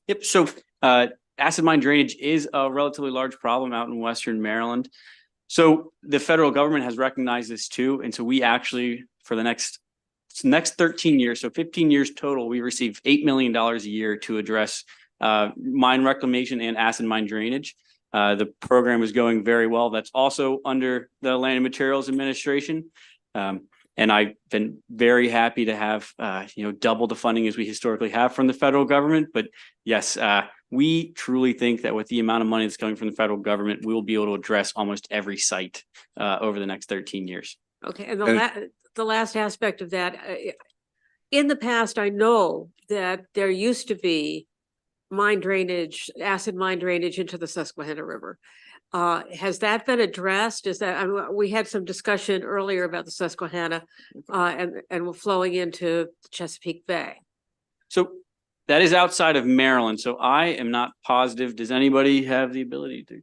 Yep. So acid mine drainage is a relatively large problem out in Western Maryland. So the federal government has recognized this too. And so we actually, for the next 13 years, so 15 years total, we receive $8 million a year to address mine reclamation and acid mine drainage. The program is going very well. That's also under the Land and Materials Administration. And I've been very happy to have, double the funding as we historically have from the federal government. But yes, we truly think that with the amount of money that's coming from the federal government, we will be able to address almost every site over the next 13 years. Okay, and the last aspect of that, in the past, I know that there used to be acid mine drainage into the Susquehanna River. Has that been addressed? We had some discussion earlier about the Susquehanna and flowing into Chesapeake Bay. So that is outside of Maryland. So I am not positive. Does anybody have the ability to?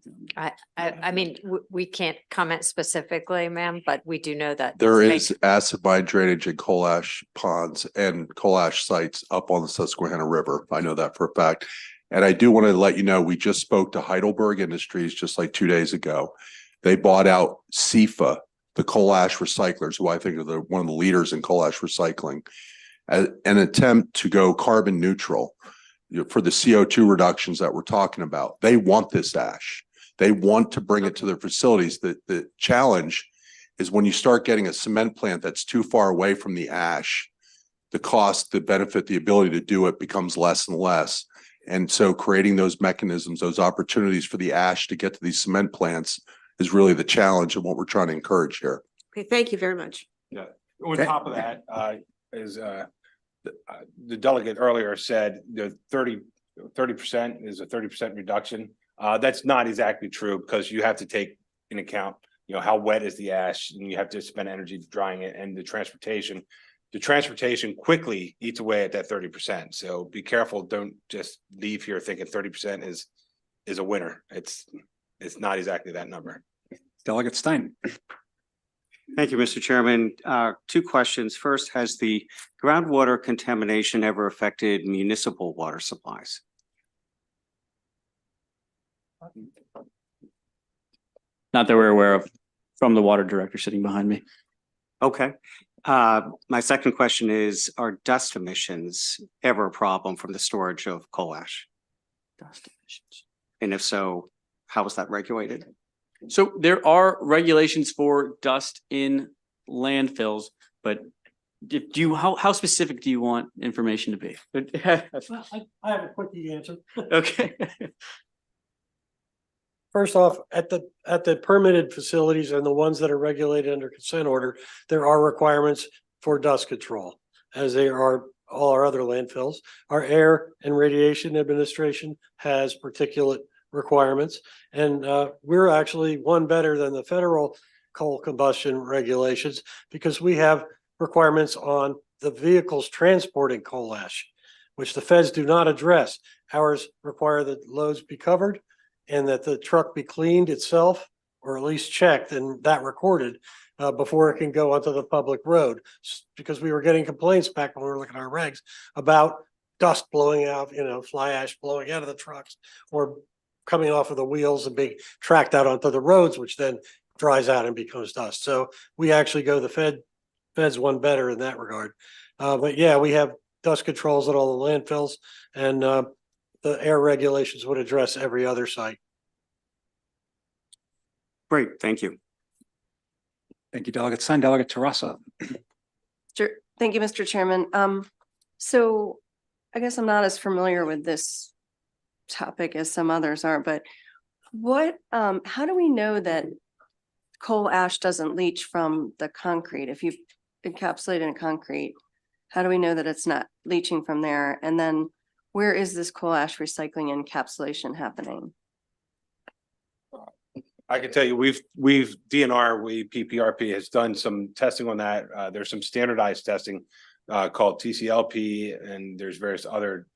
I mean, we can't comment specifically, ma'am, but we do know that. There is acid mine drainage in coal ash ponds and coal ash sites up on the Susquehanna River. I know that for a fact. And I do want to let you know, we just spoke to Heidelberg Industries just like 2 days ago. They bought out CEFA, the coal ash recyclers, who I think are one of the leaders in coal ash recycling, as an attempt to go carbon neutral for the CO2 reductions that we're talking about. They want this ash. They want to bring it to their facilities. The challenge is when you start getting a cement plant that's too far away from the ash, the cost, the benefit, the ability to do it becomes less and less. And so creating those mechanisms, those opportunities for the ash to get to these cement plants is really the challenge and what we're trying to encourage here. Okay, thank you very much. Yeah, on top of that, is the delegate earlier said the 30% is a 30% reduction. That's not exactly true because you have to take in account, how wet is the ash, and you have to spend energy drying it, and the transportation. The transportation quickly eats away at that 30%. So be careful. Don't just leave here thinking 30% is a winner. It's not exactly that number. Delegate Stein. Thank you, Mr. Chairman. Two questions. First, has the groundwater contamination ever affected municipal water supplies? Not that we're aware of from the water director sitting behind me. Okay. My second question is, are dust emissions ever a problem from the storage of coal ash? Dust emissions. And if so, how is that regulated? So there are regulations for dust in landfills, but how specific do you want information to be? I have a quick answer. Okay. First off, at the permitted facilities and the ones that are regulated under consent order, there are requirements for dust control, as they are all our other landfills. Our Air and Radiation Administration has particulate requirements, and we're actually one better than the federal coal combustion regulations because we have requirements on the vehicles transporting coal ash, which the feds do not address. Ours require that loads be covered and that the truck be cleaned itself, or at least checked and that recorded before it can go onto the public road. Because we were getting complaints back when we were looking at our regs about dust blowing out, fly ash blowing out of the trucks or coming off of the wheels and being tracked out onto the roads, which then dries out and becomes dust. So we actually go the feds one better in that regard. But yeah, we have dust controls at all the landfills, and the air regulations would address every other site. Great, thank you. Thank you, Delegate Stein. Delegate Teresa. Sure. Thank you, Mr. Chairman. So I guess I'm not as familiar with this topic as some others are, but how do we know that coal ash doesn't leach from the concrete? If you encapsulate in concrete, how do we know that it's not leaching from there? And then where is this coal ash recycling encapsulation happening? I can tell you, PPRP has done some testing on that. There's some standardized testing called TCLP, and there's various other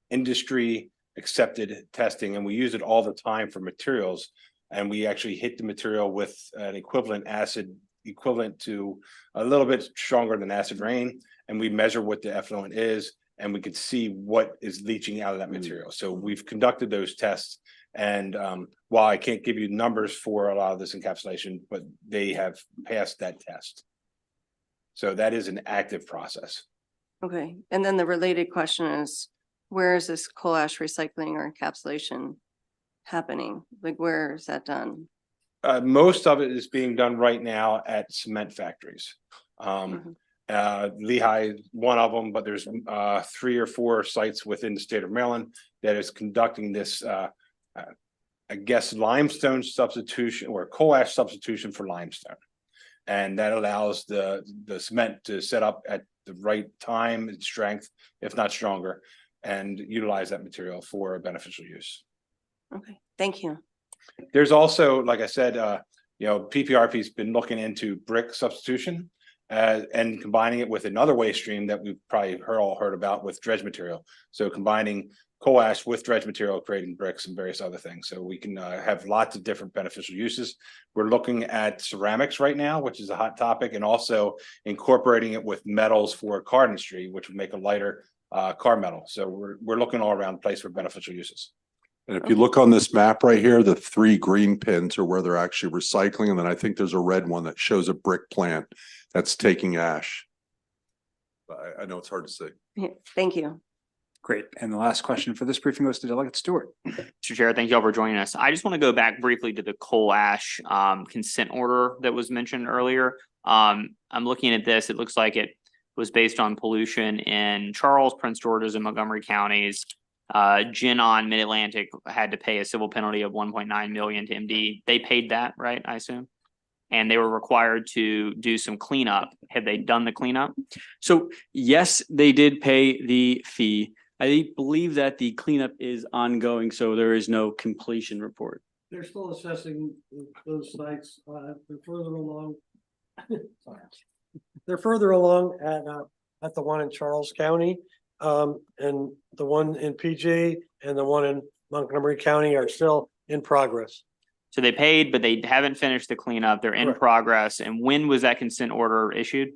industry accepted testing, and we use it all the time for materials. And we actually hit the material with an equivalent acid, equivalent to a little bit stronger than acid rain, and we measure what the effluent is, and we could see what is leaching out of that material. So we've conducted those tests, and while I can't give you numbers for a lot of this encapsulation, but they have passed that test. So that is an active process. Okay, and then the related question is, where is this coal ash recycling or encapsulation happening? Like, where is that done? Most of it is being done right now at cement factories. Lehigh is one of them, but there's 3 or 4 sites within the state of Maryland that is conducting this I guess limestone substitution or coal ash substitution for limestone. And that allows the cement to set up at the right time and strength, if not stronger, and utilize that material for beneficial use. Okay, thank you. There's also, like I said, PPRP's been looking into brick substitution and combining it with another waste stream that we've probably all heard about with dredge material. So combining coal ash with dredge material, creating bricks and various other things. So we can have lots of different beneficial uses. We're looking at ceramics right now, which is a hot topic, and also incorporating it with metals for car industry, which would make a lighter car metal. So we're looking all around the place for beneficial uses. And if you look on this map right here, the 3 green pins are where they're actually recycling. And then I think there's a red one that shows a brick plant that's taking ash. But I know it's hard to see. Yeah, thank you. Great. And the last question for this briefing goes to Delegate Stewart. Mr. Chair, thank you all for joining us. I just want to go back briefly to the coal ash consent order that was mentioned earlier. I'm looking at this. It looks like it was based on pollution in Charles, Prince George's, and Montgomery counties. Genon Mid-Atlantic had to pay a civil penalty of 1.9 million to MD. They paid that, right? I assume. And they were required to do some cleanup. Have they done the cleanup? So yes, they did pay the fee. I believe that the cleanup is ongoing, so there is no completion report. They're still assessing those sites. They're further along. They're further along at the one in Charles County. And the one in PG and the one in Montgomery County are still in progress. So they paid, but they haven't finished the cleanup. They're in Correct. progress. And when was that consent order issued?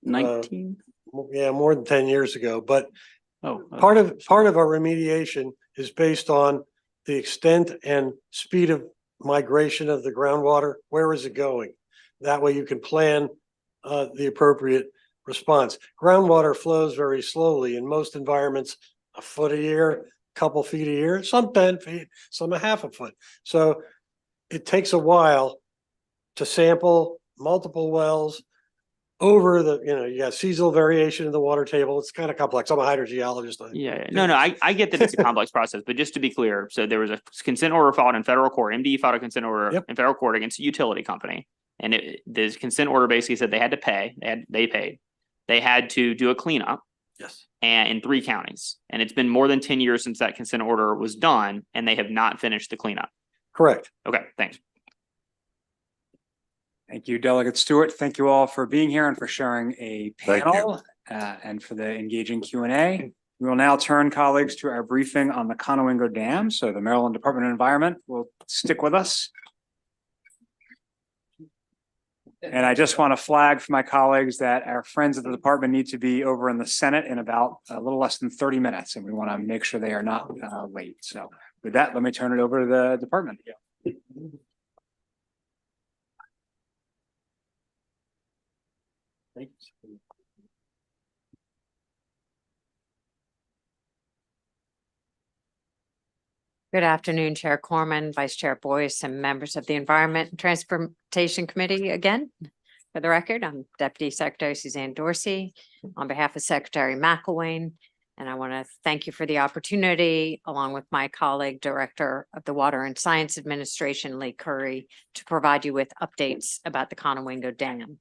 19? Yeah, more than 10 years ago, but Oh, part of our remediation is based on the extent and speed of migration of the groundwater. Where is it going? That way you can plan the appropriate response. Groundwater flows very slowly in most environments, a foot a year, couple feet a year, some 10 feet, some a half a foot. So it takes a while to sample multiple wells over the, you got seasonal variation in the water table. It's kind of complex. I'm a hydrogeologist. Yeah, no, I get that it's a complex process, but just to be clear, so there was a consent order filed in federal court. MDE filed a consent order Yep. in federal court against a utility company. And the consent order basically said they had to pay, they paid. They had to do a cleanup Yes. and in 3 counties. And it's been more than 10 years since that consent order was done, and they have not finished the cleanup. Correct. Okay, thanks. Thank you, Delegate Stewart. Thank you all for being here and for sharing a Thank you. panel and for the engaging Q&A. We will now turn, colleagues, to our briefing on the Conowingo Dam. So the Maryland Department of Environment will stick with us. And I just want to flag for my colleagues that our friends at the department need to be over in the Senate in about a little less than 30 minutes, and we want to make sure they are not late. So with that, let me turn it over to the department. Good afternoon, Chair Corman, Vice Chair Boyce, and members of the Environment and Transportation Committee. Again, for the record, I'm Deputy Secretary Suzanne Dorsey on behalf of Secretary McElwain. And I want to thank you for the opportunity, along with my colleague, Director of the Water and Science Administration, Lee Curry, to provide you with updates about the Conowingo Dam.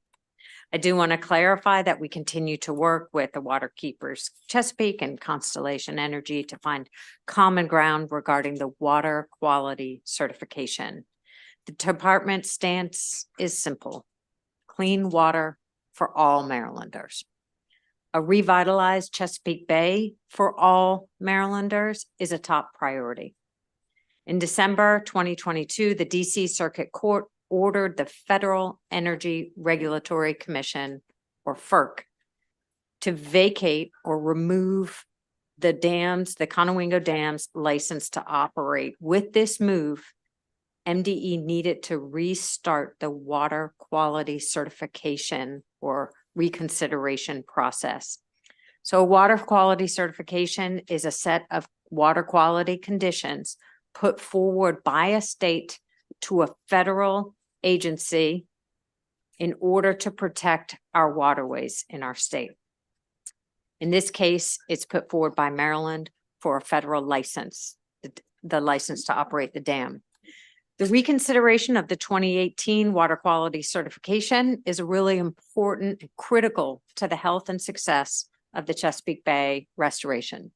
I do want to clarify that we continue to work with the water keepers Chesapeake and Constellation Energy to find common ground regarding the water quality certification. The department's stance is simple: clean water for all Marylanders. A revitalized Chesapeake Bay for all Marylanders is a top priority. In December 2022, the DC Circuit Court ordered the Federal Energy Regulatory Commission, or FERC, to vacate or remove the Conowingo Dam's license to operate. With this move, MDE needed to restart the water quality certification or reconsideration process. So water quality certification is a set of water quality conditions put forward by a state to a federal agency in order to protect our waterways in our state. In this case, it's put forward by Maryland for a federal license, the license to operate the dam. The reconsideration of the 2018 water quality certification is really important and critical to the health and success of the Chesapeake Bay restoration.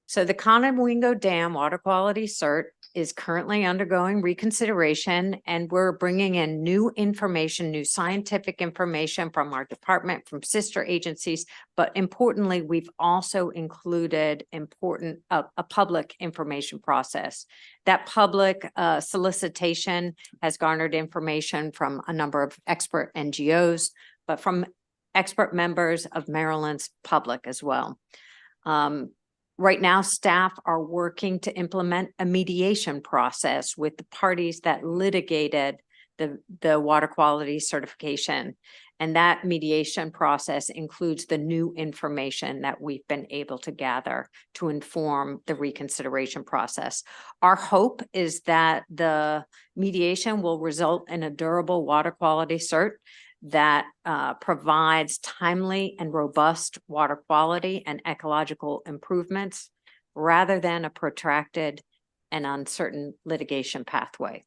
So the Conowingo Dam water quality cert is currently undergoing reconsideration, and we're bringing in new information, new scientific information from our department, from sister agencies. But importantly, we've also included a public information process. That public solicitation has garnered information from a number of expert NGOs, but from expert members of Maryland's public as well. Right now, staff are working to implement a mediation process with the parties that litigated the water quality certification. And that mediation process includes the new information that we've been able to gather to inform the reconsideration process. Our hope is that the mediation will result in a durable water quality cert that provides timely and robust water quality and ecological improvements rather than a protracted and uncertain litigation pathway.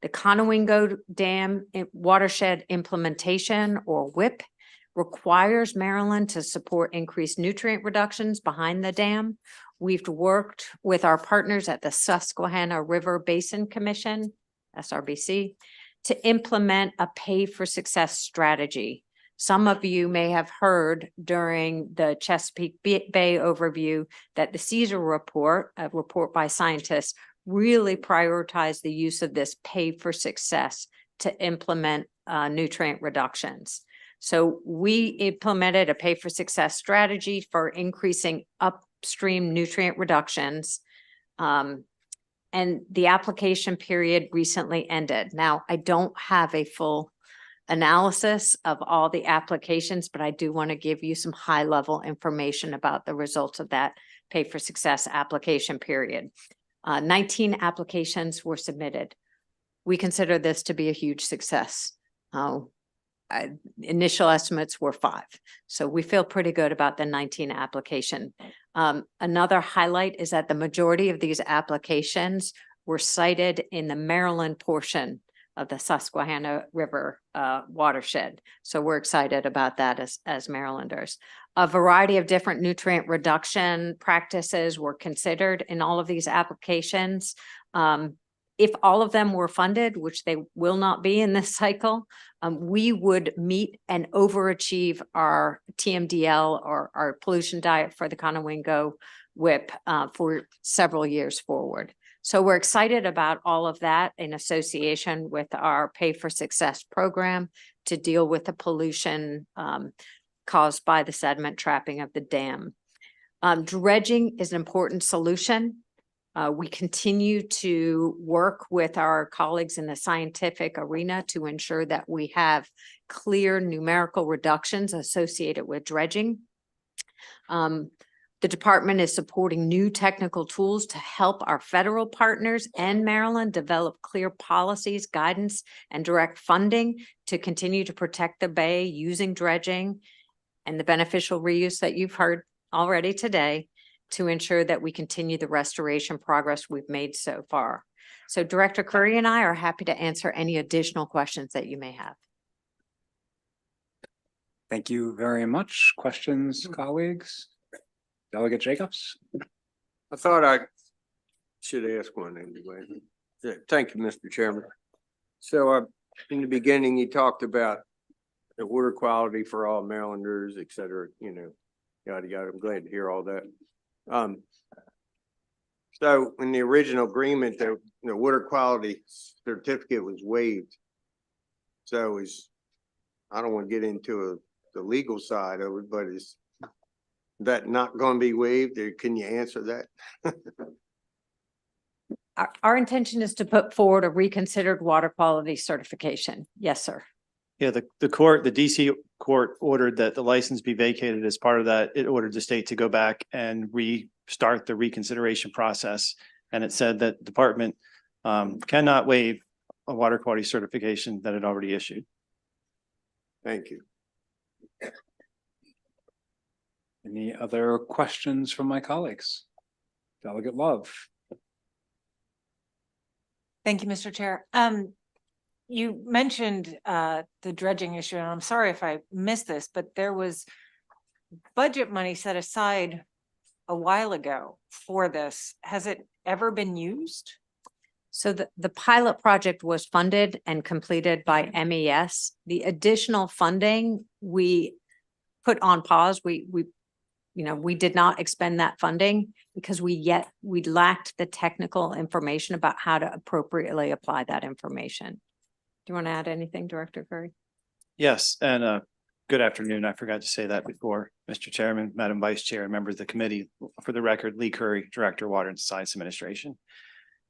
The Conowingo Dam Watershed Implementation, or WIP, requires Maryland to support increased nutrient reductions behind the dam. We've worked with our partners at the Susquehanna River Basin Commission, SRBC, to implement a pay-for-success strategy. Some of you may have heard during the Chesapeake Bay overview that the Caesar report, a report by scientists, really prioritized the use of this pay-for-success to implement nutrient reductions. So we implemented a pay-for-success strategy for increasing upstream nutrient reductions. And the application period recently ended. Now, I don't have a full analysis of all the applications, but I do want to give you some high-level information about the results of that pay for success application period. 19 applications were submitted. We consider this to be a huge success. Initial estimates were 5. So we feel pretty good about the 19 application. Another highlight is that the majority of these applications were cited in the Maryland portion of the Susquehanna River watershed. So we're excited about that as Marylanders. A variety of different nutrient reduction practices were considered in all of these applications. If all of them were funded, which they will not be in this cycle, we would meet and overachieve our TMDL, or our pollution diet for the Conowingo WIP for several years forward. So we're excited about all of that in association with our Pay for Success program to deal with the pollution caused by the sediment trapping of the dam. Dredging is an important solution. We continue to work with our colleagues in the scientific arena to ensure that we have clear numerical reductions associated with dredging. The department is supporting new technical tools to help our federal partners and Maryland develop clear policies, guidance, and direct funding to continue to protect the bay using dredging and the beneficial reuse that you've heard already today, to ensure that we continue the restoration progress we've made so far. So Director Curry and I are happy to answer any additional questions that you may have. Thank you very much. Questions, colleagues? Delegate Jacobs? I thought I should ask one anyway. Thank you, Mr. Chairman. So in the beginning, you talked about the water quality for all Marylanders, et cetera, yada, yada. I'm glad to hear all that. So in the original agreement, the water quality certificate was waived. So I don't want to get into the legal side of it, but is that not going to be waived? Or can you answer that? Our intention is to put forward a reconsidered water quality certification. Yes, sir. Yeah, the DC court ordered that the license be vacated. As part of that, it ordered the state to go back and restart the reconsideration process. And it said that the department cannot waive a water quality certification that it already issued. Thank you. Any other questions from my colleagues? Delegate Love. Thank you, Mr. Chair. You mentioned the dredging issue, and I'm sorry if I missed this, but there was budget money set aside a while ago for this. Has it ever been used? So the pilot project was funded and completed by MES. The additional funding we put on pause. We did not expend that funding because we lacked the technical information about how to appropriately apply that information. Do you want to add anything, Director Curry? Yes, and good afternoon. I forgot to say that before, Mr. Chairman, Madam Vice Chair, and members of the committee. For the record, Lee Curry, Director, Water and Science Administration.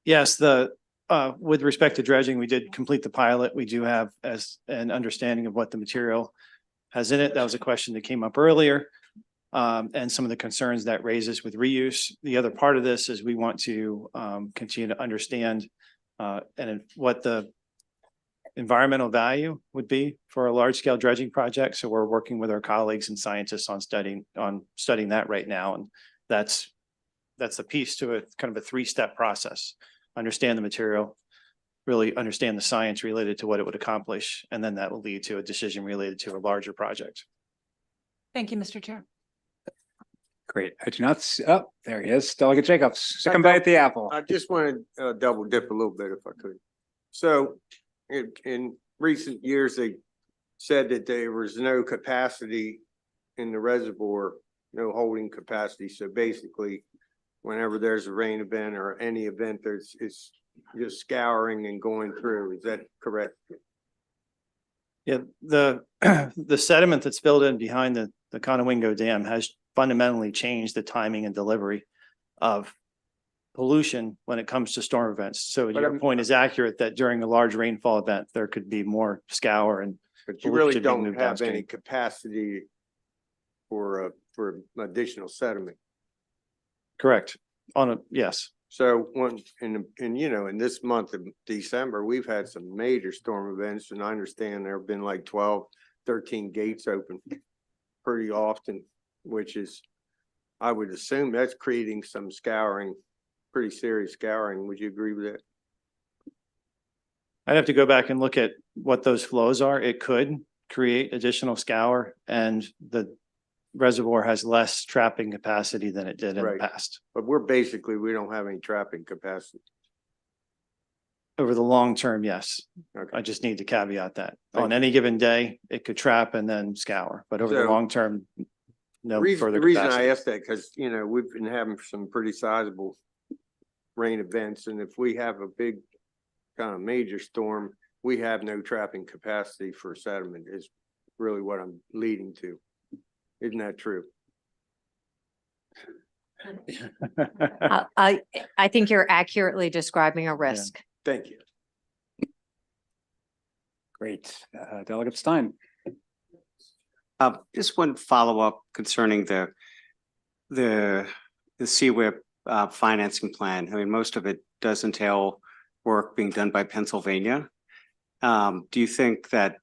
Yes, with respect to dredging, we did complete the pilot. We do have as an understanding of what the material has in it. That was a question that came up earlier. And some of the concerns that raises with reuse. The other part of this is we want to continue to understand and what the environmental value would be for a large scale dredging project. So we're working with our colleagues and scientists on studying that right now. And that's a piece to it, kind of a 3-step process. Understand the material, really understand the science related to what it would accomplish, and then that will lead to a decision related to a larger project. Thank you, Mr. Chair. Great. I do not see, oh, there he is. Delegate Jacobs, second bite at the apple. I just want to double dip a little bit if I could. So in recent years, they said that there was no capacity in the reservoir, no holding capacity. So basically, whenever there's a rain event or any event, it's just scouring and going through. Is that correct? Yeah, the sediment that's filled in behind the Conowingo Dam has fundamentally changed the timing and delivery of pollution when it comes to storm events. So your point is accurate that during a large rainfall event, there could be more scour and. But you really pollution being don't moved have downstream. any capacity for additional sediment. Correct. Yes. So in this month of December, we've had some major storm events, and I understand there have been like 12, 13 gates open pretty often, which is, I would assume that's creating some scouring, pretty serious scouring. Would you agree with that? I'd have to go back and look at what those flows are. It could create additional scour, and the reservoir has less trapping capacity than it did in the past. But we don't have any trapping capacity. Over the long term, yes. Okay. I just need to caveat that. Thank On you. any given day, it could trap and then scour, but over the So, long term, no further The reason I capacity. asked that, because, we've been having some pretty sizable rain events, and if we have a big kind of major storm, we have no trapping capacity for sediment is really what I'm leading to. Isn't that true? I think you're accurately describing a risk. Thank you. Great. Delegate Stein. Just one follow-up concerning the CWIP financing plan. I mean, most of it does entail work being done by Pennsylvania. Do you think that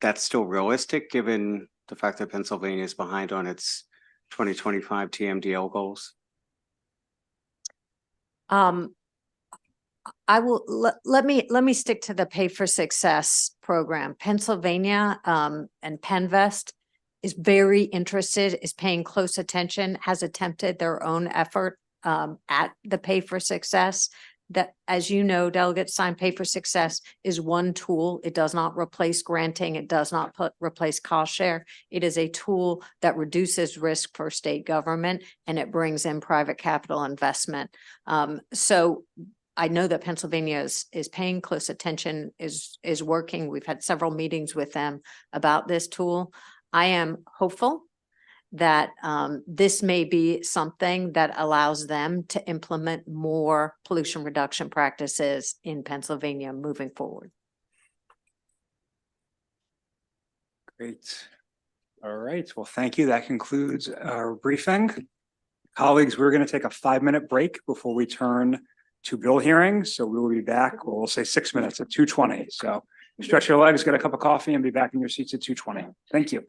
that's still realistic, given the fact that Pennsylvania is behind on its 2025 TMDL goals? I will let me stick to the Pay for Success program. Pennsylvania and Penvest is very interested, is paying close attention, has attempted their own effort at the Pay for Success. That, as you know, Delegate Stein, Pay for Success is one tool. It does not replace granting. It does not replace cost share. It is a tool that reduces risk for state government, and it brings in private capital investment. So I know that Pennsylvania is paying close attention, is working. We've had several meetings with them about this tool. I am hopeful that this may be something that allows them to implement more pollution reduction practices in Pennsylvania moving forward. Great. All right. Well, thank you. That concludes our briefing. Colleagues, we're going to take a 5-minute break before we turn two bill hearings. So we will be back, we'll say 6 minutes at 2:20. So stretch your legs, get a cup of coffee and be back in your seats at 2:20. Thank you.